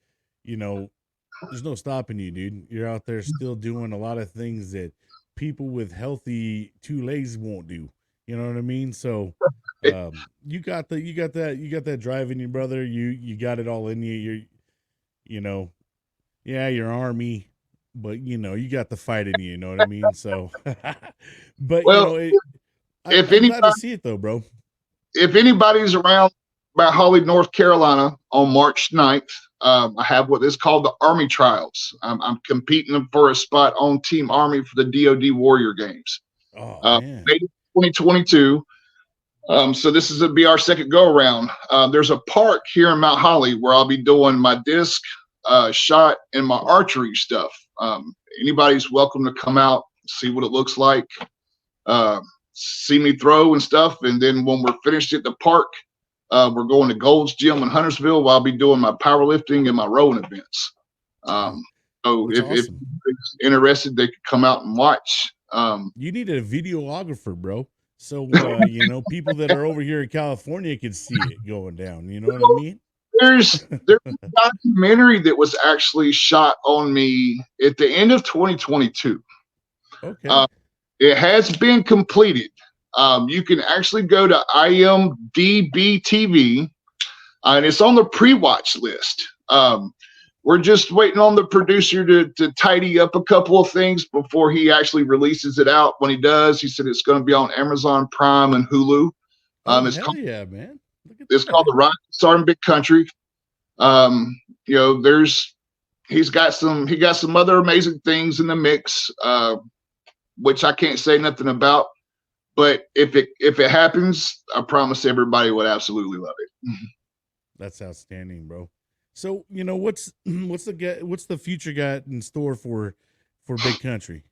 There's no stopping you, dude. You're out there still doing a lot of things that people with healthy 2 legs won't do. You know what I mean? So, you got that drive in you, brother. You got it all in you. You're Army. But you got the fight in you, you know what I mean? So, but I'm glad to see it though, bro. If anybody's around by Holly, North Carolina on March 9th, I have what is called the Army Trials. I'm competing for a spot on Team Army for the DoD Warrior Games. Oh man, 2022. So this is be our second go around. There's a park here in Mount Holly where I'll be doing my disc shot and my archery stuff. Anybody's welcome to come out, see what it looks like, see me throw and stuff. And then when we're finished at the park, we're going to Gold's Gym in Huntersville while I'll be doing my powerlifting and my rowing events. So if anybody's interested, they could come out and watch. You need a videographer, bro. So, people that are over here in California can see it going down. You know what I mean? There's a documentary that was actually shot on me at the end of 2022. Okay. It has been completed. You can actually go to IMDb TV, and it's on the pre-watch list. We're just waiting on the producer to tidy up a couple of things before he actually releases it out. When he does, he said it's going to be on Amazon Prime and Hulu. Yeah, man. It's called The Rock Star in Big Country. There's He got some other amazing things in the mix, which I can't say nothing about. But if it happens, I promise everybody would absolutely love it. That's outstanding, bro. So what's what's the future got in store for Big Country?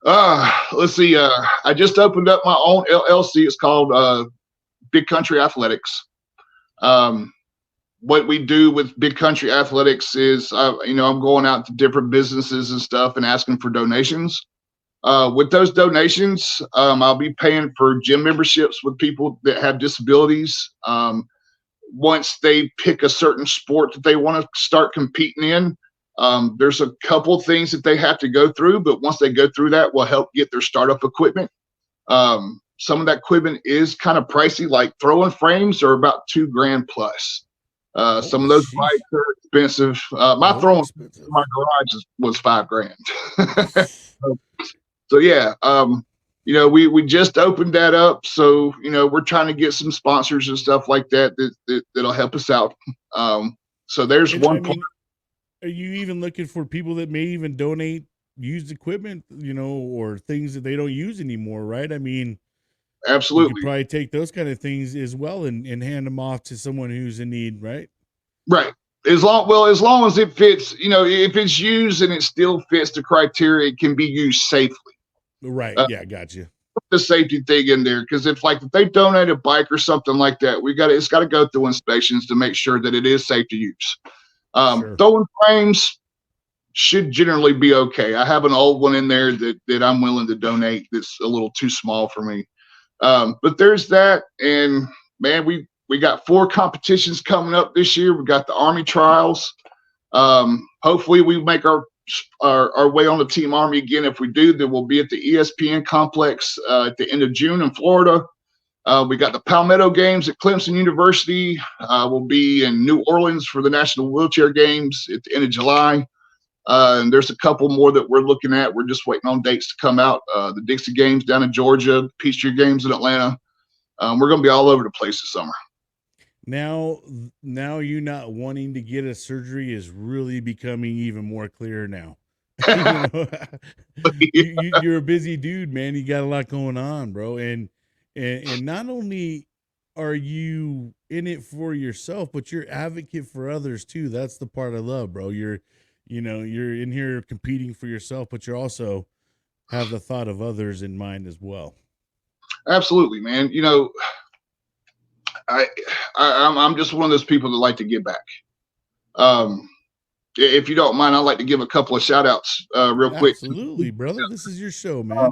Let's see. I just opened up my own LLC. It's called Big Country Athletics. Um, what we do with Big Country Athletics is, I'm going out to different businesses and stuff and asking for donations. With those donations, I'll be paying for gym memberships with people that have disabilities. Once they pick a certain sport that they want to start competing in, there's a couple things that they have to go through, but once they go through that, we'll help get their startup equipment. Some of that equipment is kind of pricey, like throwing frames are about $2,000 plus. Some of those bikes are expensive. My throwing in my garage was $5,000. So yeah, we just opened that up. So, we're trying to get some sponsors and stuff like that'll help us out. So there's one point. Are you even looking for people that may even donate used equipment, or things that they don't use anymore, right? I mean, absolutely. You could probably take those kind of things as well and hand them off to someone who's in need, right? Right. As long as it fits, if it's used and it still fits the criteria, it can be used safely. Right. Yeah, gotcha. The safety thing in there, because if they donate a bike or something like that, it's got to go through inspections to make sure that it is safe to use. Sure. Throwing frames should generally be okay. I have an old one in there that I'm willing to donate that's a little too small for me. But there's that, and man, we got 4 competitions coming up this year. We got the Army trials. Hopefully we make our way on the Team Army again. If we do, then we'll be at the ESPN complex at the end of June in Florida. We got the Palmetto Games at Clemson University. We'll be in New Orleans for the National Wheelchair Games at the end of July. And there's a couple more that we're looking at. We're just waiting on dates to come out. The Dixie Games down in Georgia, Peachtree Games in Atlanta. We're going to be all over the place this summer. Now you not wanting to get a surgery is really becoming even more clear now. You're a busy dude, man. You got a lot going on, bro. And not only are you in it for yourself, but you're advocate for others too. That's the part I love, bro. You're in here competing for yourself, but you're also have the thought of others in mind as well. Absolutely, man. I'm just one of those people that like to give back. If you don't mind, I'd like to give a couple of shout outs real quick. Absolutely, brother. This is your show, man.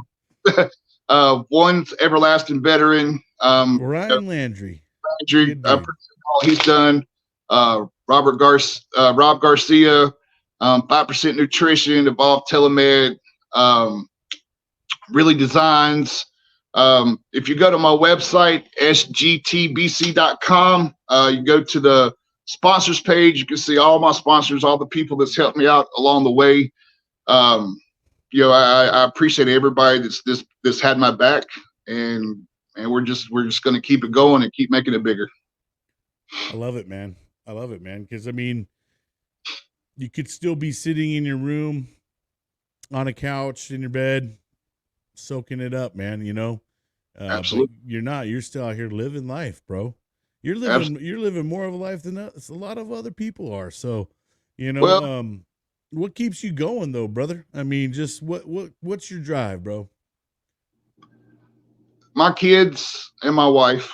One's everlasting veteran, Ryan Landry. I appreciate all he's done. Rob Garcia, 5% Nutrition, Evolve Telemed, Really Designs. If you go to my website, sgtbc.com, you go to the sponsors page, you can see all my sponsors, all the people that's helped me out along the way. I appreciate everybody that's had my back, and we're just going to keep it going and keep making it bigger. I love it, man. Because I mean, you could still be sitting in your room on a couch in your bed, soaking it up, man. Absolutely. But you're not. You're still out here living life, bro. You're living more of a life than a lot of other people are. So, what keeps you going though, brother? I mean, just what's your drive, bro? My kids and my wife,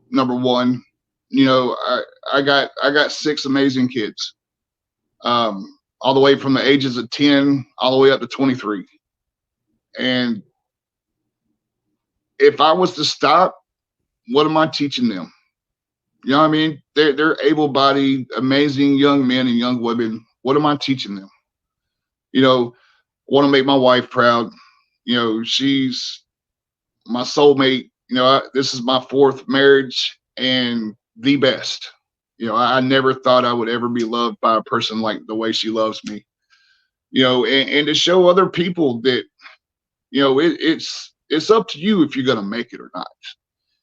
number one. I got 6 amazing kids, all the way from the ages of 10 all the way up to 23. And if I was to stop, what am I teaching them? You know what I mean? They're able-bodied, amazing young men and young women. What am I teaching them? I want to make my wife proud. She's my soulmate. This is my 4th marriage and the best. I never thought I would ever be loved by a person like the way she loves me. And to show other people that, it's up to you if you're going to make it or not.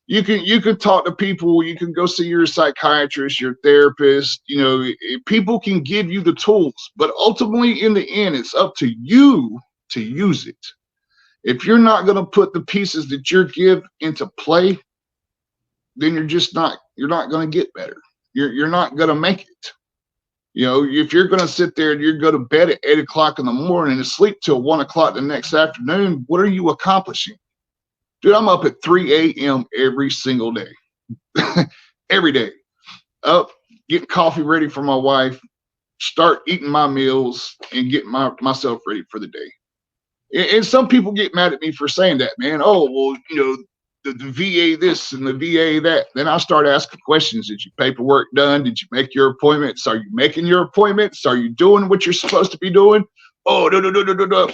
you can talk to people, you can go see your psychiatrist, your therapist, people can give you the tools, but ultimately in the end, it's up to you to use it. If you're not going to put the pieces that you're give into play, then you're not going to get better. You're not going to make it. If you're going to sit there and you go to bed at 8 o'clock in the morning and sleep till 1 o'clock the next afternoon, what are you accomplishing? Dude, I'm up at 3 a.m. every single day. Every day. Up, get coffee ready for my wife, start eating my meals, and get myself ready for the day. And some people get mad at me for saying that, man. Oh, well, the VA this and the VA that. Then I start asking questions. Did your paperwork done? Did you make your appointments? Are you making your appointments? Are you doing what you're supposed to be doing? Oh, no.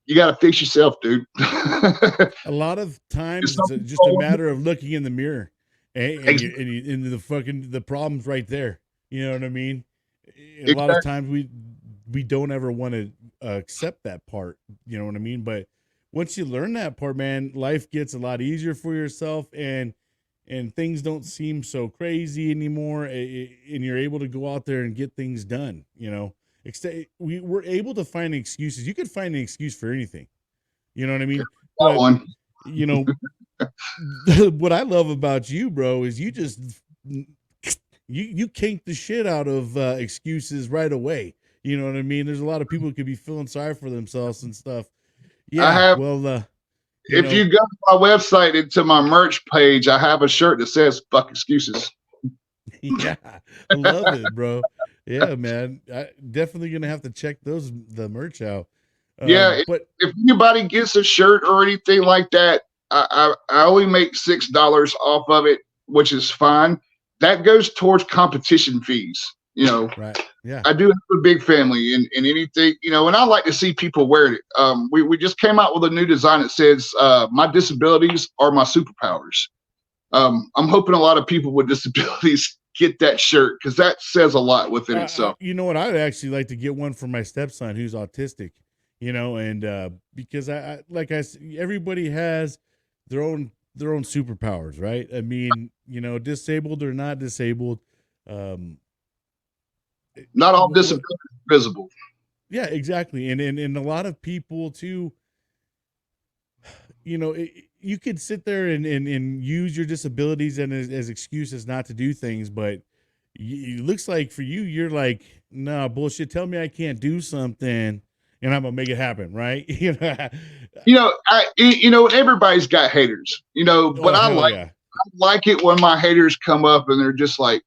You got to fix yourself, dude. A lot of times it's just a matter of looking in the mirror and the problem's right there. You know what I mean? A lot of times we don't ever want to accept that part. You know what I mean? But once you learn that part, man, life gets a lot easier for yourself, and things don't seem so crazy anymore. And you're able to go out there and get things done. We're able to find excuses. You could find an excuse for anything. You know what I mean? But, what I love about you, bro, is you just you kink the shit out of excuses right away. You know what I mean? There's a lot of people who could be feeling sorry for themselves and stuff. Yeah. If you go to my website and to my merch page, I have a shirt that says "fuck excuses." Yeah, I love it, bro. Yeah, man. I definitely gonna have to check the merch out. But if anybody gets a shirt or anything like that, I only make $6 off of it, which is fine. That goes towards competition fees. Right. Yeah. I do have a big family, and anything, and I like to see people wearing it. We just came out with a new design that says, "My disabilities are my superpowers." I'm hoping a lot of people with disabilities get that shirt, because that says a lot within itself. You know what? I'd actually like to get one for my stepson who's autistic. And because I everybody has their own superpowers, right? I mean, disabled or not disabled. Not all disabilities are visible. Yeah, exactly. And a lot of people too, you could sit there and use your disabilities as excuses not to do things, but it looks like for you, you're like, nah, bullshit. Tell me I can't do something and I'm gonna make it happen, right? Everybody's got haters, but I like it when my haters come up and they're just like,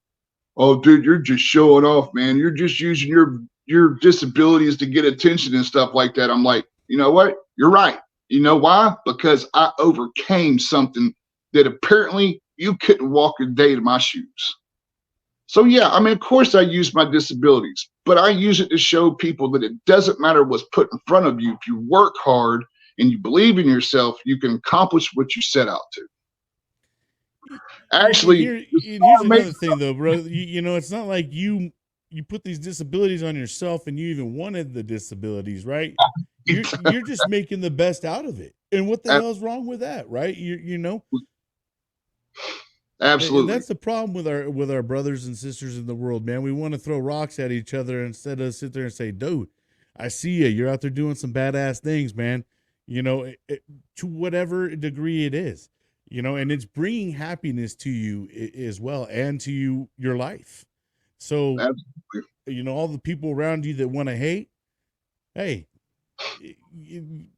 "Oh, dude, you're just showing off, man. You're just using your disabilities to get attention and stuff like that." I'm like, you know what? You're right. You know why? Because I overcame something that apparently you couldn't walk a day in my shoes. So yeah, I mean, of course I use my disabilities, but I use it to show people that it doesn't matter what's put in front of you. If you work hard and you believe in yourself, you can accomplish what you set out to. Actually, here's another thing though, bro. It's not like you put these disabilities on yourself and you even wanted the disabilities, right? You're just making the best out of it. And what the hell's wrong with that, right? Absolutely. And that's the problem with our brothers and sisters in the world, man. We want to throw rocks at each other instead of sit there and say, "Dude, I see you. You're out there doing some badass things, man." To whatever degree it is, and it's bringing happiness to you as well and to your life. So, absolutely. All the people around you that want to hate, hey,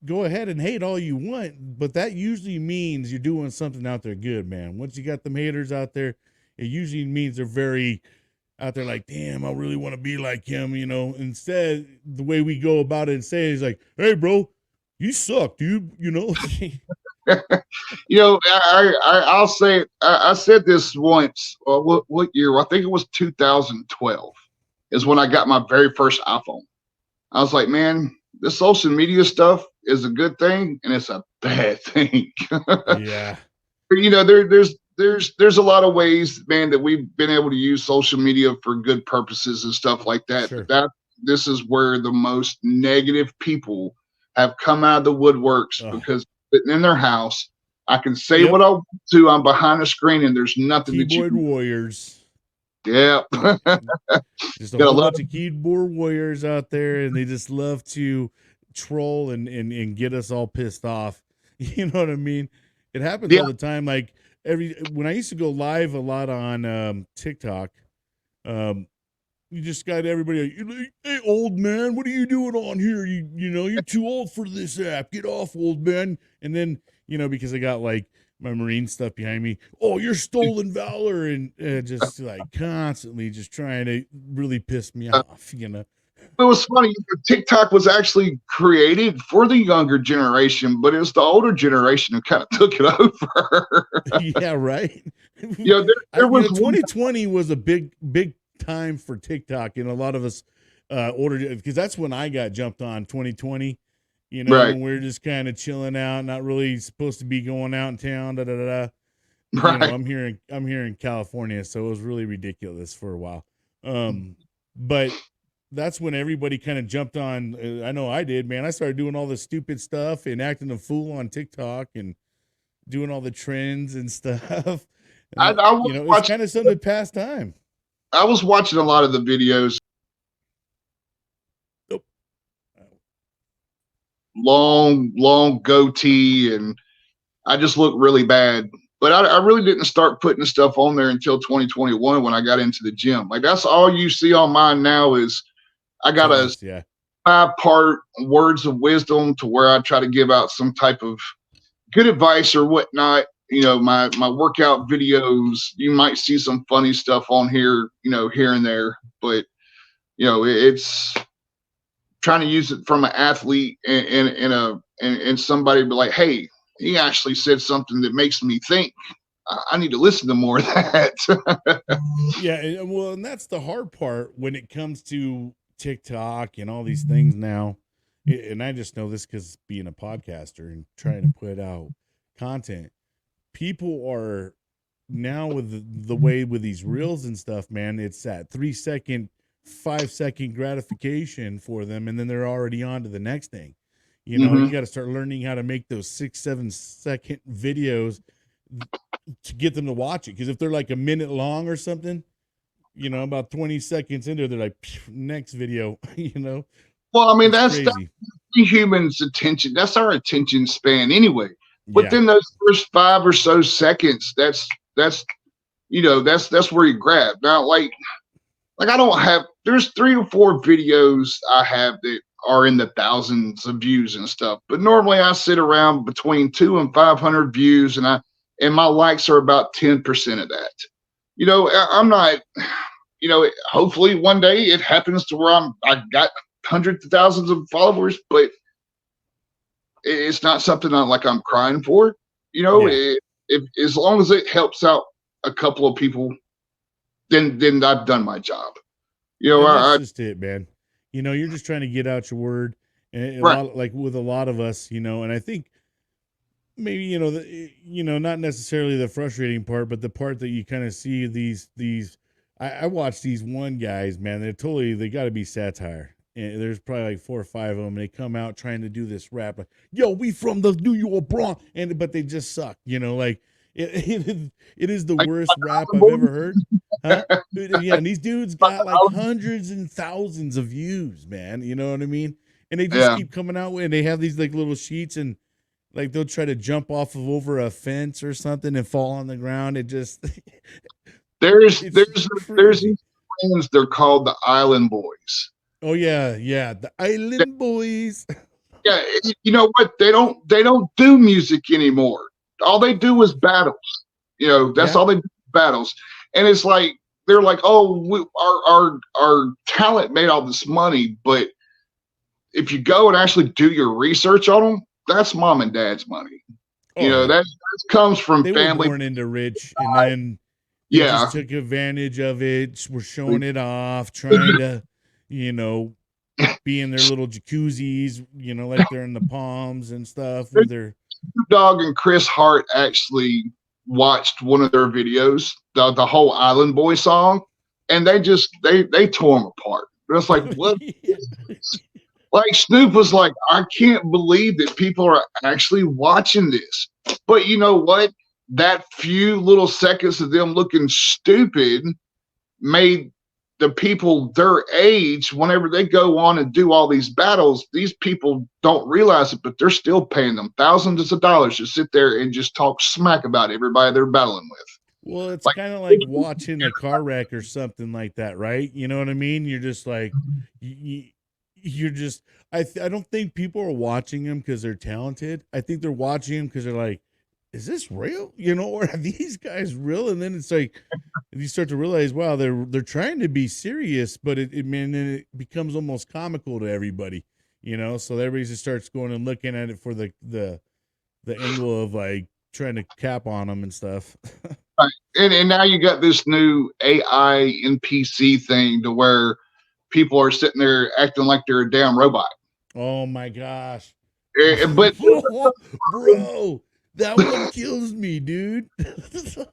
go ahead and hate all you want, but that usually means you're doing something out there good, man. Once you got them haters out there, it usually means they're very out there like, damn, I really want to be like him, Instead, the way we go about it and say it is like, hey, bro, you suck, dude, I'll say, I said this once, what year? I think it was 2012 is when I got my very first iPhone. I was like, man, this social media stuff is a good thing and it's a bad thing. Yeah. There's a lot of ways, man, that we've been able to use social media for good purposes and stuff like that. Sure. But this is where the most negative people have come out of the woodworks because sitting in their house I can say Yep. what I want to. I'm behind the screen, and there's nothing that you Keyboard can. warriors. Yeah. Just a Got a whole lot bunch of keyboard warriors out there, and they just love to troll and get us all pissed off. You know what I mean? It happens yeah. all the time. Like when I used to go live a lot on TikTok, um, you just got everybody like, hey, old man, what are you doing on here? You're too old for this app. Get off, old man. And then, because I got like my Marine stuff behind me, oh, you're stolen valor, and just like constantly just trying to really piss me off. It was funny. TikTok was actually created for the younger generation, but it was the older generation who kind of took it over. Yeah, right. There was 2020 was a big time for TikTok, and a lot of us ordered it because that's when I got jumped on 2020. right, when we're just kind of chilling out, not really supposed to be going out in town. Da da da. right. I'm here in California, so it was really ridiculous for a while. But that's when everybody kind of jumped on. I know I did, man. I started doing all the stupid stuff and acting a fool on TikTok and doing all the trends and stuff. I was it's watching. kind of something to pass time. I was watching a lot of the videos. Nope. Long goatee, and I just looked really bad. But I really didn't start putting stuff on there until 2021 when I got into the gym. Like that's all you see on mine now is I got Fitness, a 5-part words of wisdom to where I try to give out some type of good advice or whatnot. My workout videos, you might see some funny stuff on here, here and there, but it's trying to use it from an athlete and somebody be like, hey, he actually said something that makes me think I need to listen to more of that. Yeah, and that's the hard part when it comes to TikTok and all these things now. And I just know this because being a podcaster and trying to put out content, people are now with the way with these reels and stuff, man. It's that 3-second, 5-second gratification for them, and then they're already on to the next thing. You got to start learning how to make those 6-7 second videos to get them to watch it. Because if they're like a minute long or something, about 20 seconds into, they're like, next video. Well, I mean, that's the humans' attention. That's our attention span anyway. Within those first 5 or so seconds, that's where you grab. Now, like I don't have. There's 3 or 4 videos I have that are in the thousands of views and stuff. But normally I sit around between 200 and 500 views, and my likes are about 10% of that. I'm not. Hopefully one day it happens to where I got hundreds of thousands of followers, but it's not something I'm crying for. As long as it helps out a couple of people, then I've done my job. That's just it, man. You're just trying to get out your word, and right. like with a lot of us, and I think maybe not necessarily the frustrating part, but the part that you kind of see these. I watch these one guys, man. They got to be satire. And there's probably like 4 or 5 of them. And they come out trying to do this rap, like, "Yo, we from the New York Bronx," but they just suck. Like it is the worst rap I've ever heard. Huh? Yeah, and these dudes got like hundreds and thousands of views, man. You know what I mean? And they just keep coming out with, and they have these like little sheets, and like they'll try to jump off of over a fence or something and fall on the ground. It just there's these friends. They're called the Island Boys. Oh yeah, the Island Boys. Yeah, you know what? They don't do music anymore. All they do is battles. That's all they do, battles. And it's like they're like, oh, our talent made all this money, but if you go and actually do your research on them, that's mom and dad's money. That comes from they family. Were born into rich, and then they just took advantage of it. We're showing it off, trying to, be in their little jacuzzis, like they're in the Palms and stuff with their. Dog and Chris Hart actually watched one of their videos, the whole Island Boy song, and they tore them apart. It's like, what? Like Snoop was like, I can't believe that people are actually watching this. But you know what? That few little seconds of them looking stupid made the people their age, whenever they go on and do all these battles, these people don't realize it, but they're still paying them thousands of dollars to sit there and just talk smack about everybody they're battling with. Well, it's Like, kind of like watching a car wreck or something like that, right? You know what I mean? You're just like, you're just. I don't think people are watching them because they're talented. I think they're watching them because they're like, is this real? You know, or are these guys real? And then it's like, you start to realize, wow, they're trying to be serious, but then it becomes almost comical to everybody. You know, so everybody just starts going and looking at it for the angle of like trying to cap on them and stuff. and now you got this new AI NPC thing to where people are sitting there acting like they're a damn robot. Oh my gosh. But bro, that one kills me, dude. Like,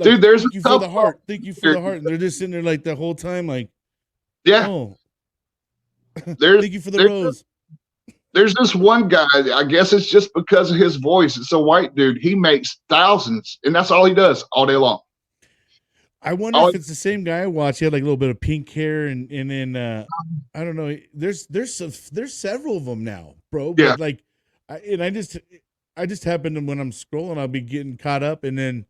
dude, there's thank you for the heart. Thank you for the heart. And they're just sitting there like the whole time, like, yeah. Oh, there's, thank you for the rose. There's this one guy, I guess it's just because of his voice. It's a white dude. He makes thousands, and that's all he does all day long. I wonder if it's the same guy I watched. He had like a little bit of pink hair, and then I don't know. There's several of them now, bro. But yeah. Like, I just happen to, when I'm scrolling, I'll be getting caught up, and then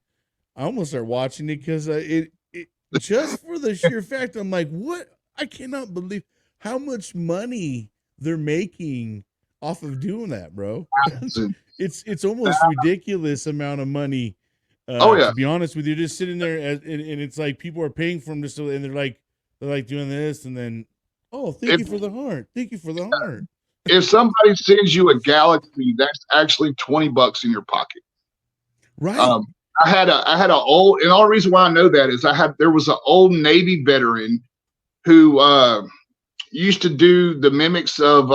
I almost start watching it because it just for the sheer fact I'm like, what? I cannot believe how much money they're making off of doing that, bro. It's almost ridiculous amount of money. To be honest with you, just sitting there and it's like people are paying for them just and they're like doing this and then thank you for the heart. Thank you for the heart. If somebody sends you a galaxy, that's actually $20 in your pocket. Right. I had a old, and all the reason why I know that is there was an old Navy veteran who used to do the mimics of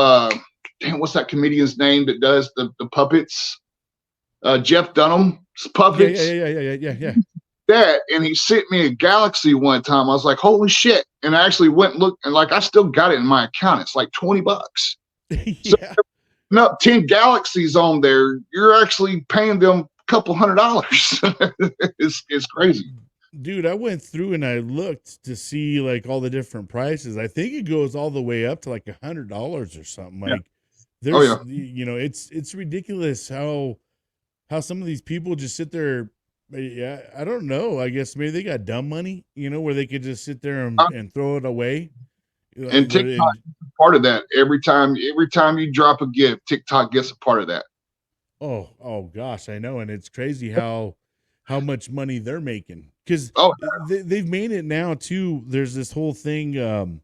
what's that comedian's name that does the puppets? Jeff Dunham's puppets. Yeah. That, and he sent me a galaxy one time. I was like, holy shit. And I actually went and looked, and like I still got it in my account. It's like $20. So, no, 10 galaxies on there, you're actually paying them a couple $100. It's crazy. Dude, I went through and I looked to see like all the different prices. I think it goes all the way up to like $100 or something. Like there's you know, it's ridiculous how some of these people just sit there. Yeah, I don't know. I guess maybe they got dumb money, you know, where they could just sit there and throw it away. And TikTok is part of that. Every time you drop a gift, TikTok gets a part of that. Oh gosh, I know, and it's crazy how much money they're making because they've made it now too. There's this whole thing,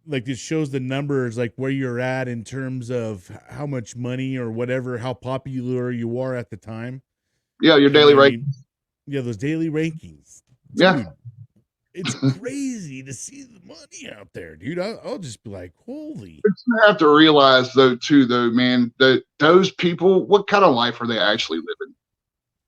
like it shows the numbers, like where you're at in terms of how much money or whatever, how popular you are at the time. Yeah, your daily rankings. Yeah, those daily rankings. Dude, yeah. It's crazy to see the money out there, dude. I'll just be like, holy. But you have to realize, though, man, that those people, what kind of life are they actually living?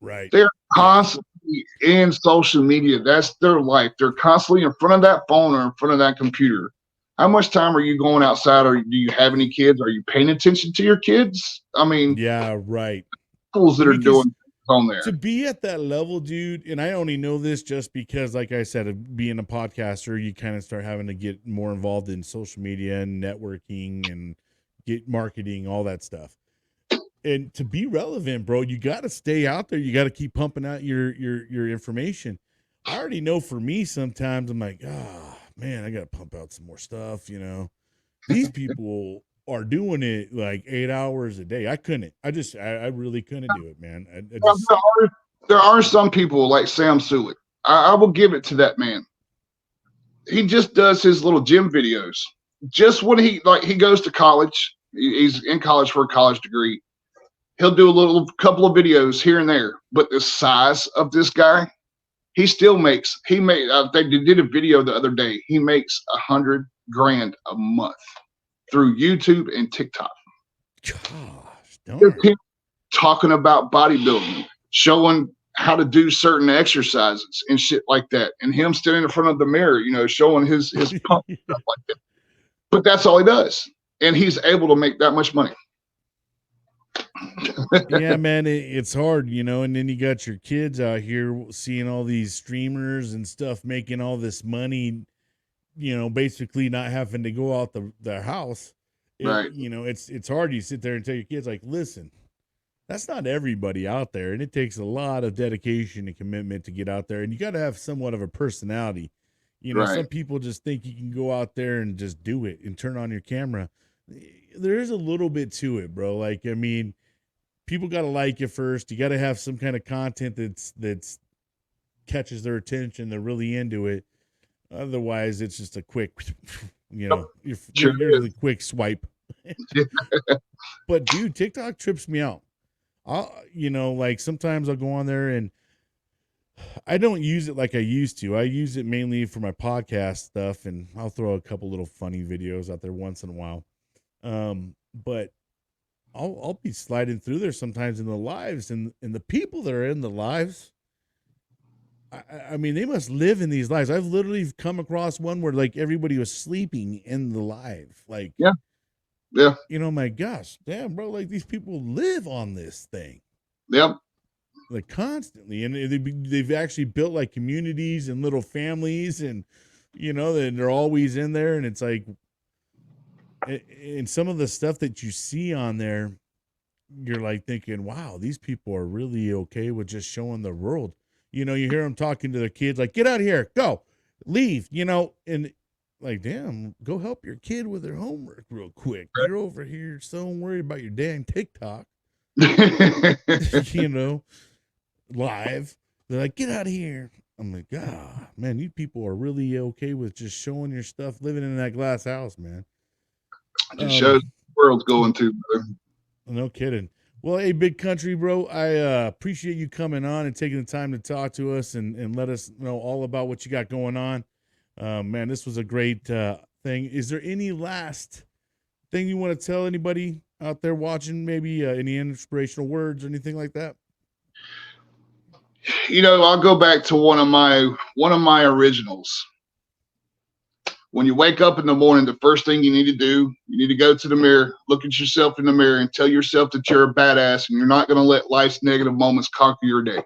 Right. They're constantly in social media. That's their life. They're constantly in front of that phone or in front of that computer. How much time are you going outside, or do you have any kids? Are you paying attention to your kids? I mean, yeah, right. Schools that are doing on there. To be at that level, dude, and I only know this just because, like I said, being a podcaster, you kind of start having to get more involved in social media and networking and get marketing, all that stuff. And to be relevant, bro, you got to stay out there. You got to keep pumping out your information. I already know for me, sometimes I'm like, man, I got to pump out some more stuff. You know, these people are doing it like 8 hours a day. I couldn't. I really couldn't do it, man. There are some people like Sam Sulik. I will give it to that man. He just does his little gym videos. Just when he goes to college, he's in college for a college degree. He'll do a couple of videos here and there. But the size of this guy, I think they did a video the other day. He makes $100,000 a month through YouTube and TikTok. Gosh, darn. Talking about bodybuilding, showing how to do certain exercises and shit like that, and him standing in front of the mirror, you know, showing his pump stuff like that. But that's all he does, and he's able to make that much money. Yeah, man, it's hard, and then you got your kids out here seeing all these streamers and stuff making all this money, basically not having to go out their house. Right, It's hard. You sit there and tell your kids, like, listen, that's not everybody out there, and it takes a lot of dedication and commitment to get out there, and you got to have somewhat of a personality. right, Some people just think you can go out there and just do it and turn on your camera. There is a little bit to it, bro. Like, I mean, people got to like you first. You got to have some kind of content that's catches their attention. They're really into it. Otherwise, it's just a quick, sure you're is. the quick swipe. But dude, TikTok trips me out. Like sometimes I'll go on there and I don't use it like I used to. I use it mainly for my podcast stuff, and I'll throw a couple little funny videos out there once in a while. But I'll be sliding through there sometimes in the lives, and the people that are in the lives, I mean, they must live in these lives. I've literally come across one where like everybody was sleeping in the live, like Yeah, yeah, my gosh, damn, bro, like these people live on this thing yep. like constantly, and they've actually built like communities and little families, and they're always in there, and it's like, and some of the stuff that you see on there, you're like thinking, wow, these people are really okay with just showing the world. You hear them talking to their kids like, get out of here, go, leave, and like, damn, go help your kid with their homework real quick. You're over here so worried about your damn TikTok, live. They're like, get out of here. I'm like, ah, man, you people are really okay with just showing your stuff, living in that glass house, man. Just shows the world's going to, brother. No kidding. Well, hey, Big Country, bro, I appreciate you coming on and taking the time to talk to us and let us know all about what you got going on. Man, this was a great thing. Is there any last thing you want to tell anybody out there watching? Maybe any inspirational words or anything like that? I'll go back to one of my originals. When you wake up in the morning, the first thing you need to do, you need to go to the mirror, look at yourself in the mirror, and tell yourself that you're a badass and you're not going to let life's negative moments conquer your day.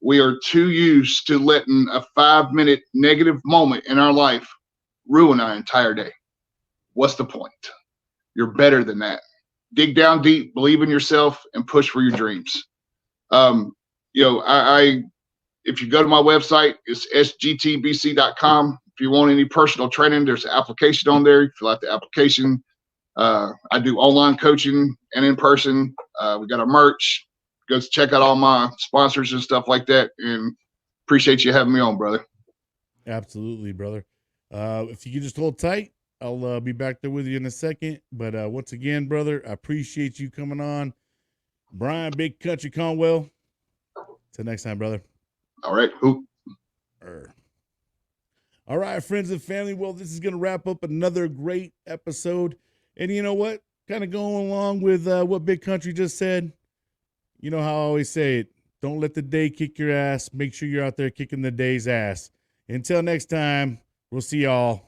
We are too used to letting a 5-minute negative moment in our life ruin our entire day. What's the point? You're better than that. Dig down deep, believe in yourself, and push for your dreams. I if you go to my website, it's sgtbc.com. If you want any personal training, there's an application on there. You fill out the application. I do online coaching and in person. We got our merch. Go check out all my sponsors and stuff like that. And appreciate you having me on, brother. Absolutely, brother. If you could just hold tight, I'll be back there with you in a second. But once again, brother, I appreciate you coming on. Brian, Big Country Conwell. Till next time, brother. All right. Ooh. All right, friends and family. Well, this is going to wrap up another great episode. And you know what? Kind of going along with what Big Country just said. You know how I always say it. Don't let the day kick your ass. Make sure you're out there kicking the day's ass. Until next time, we'll see y'all.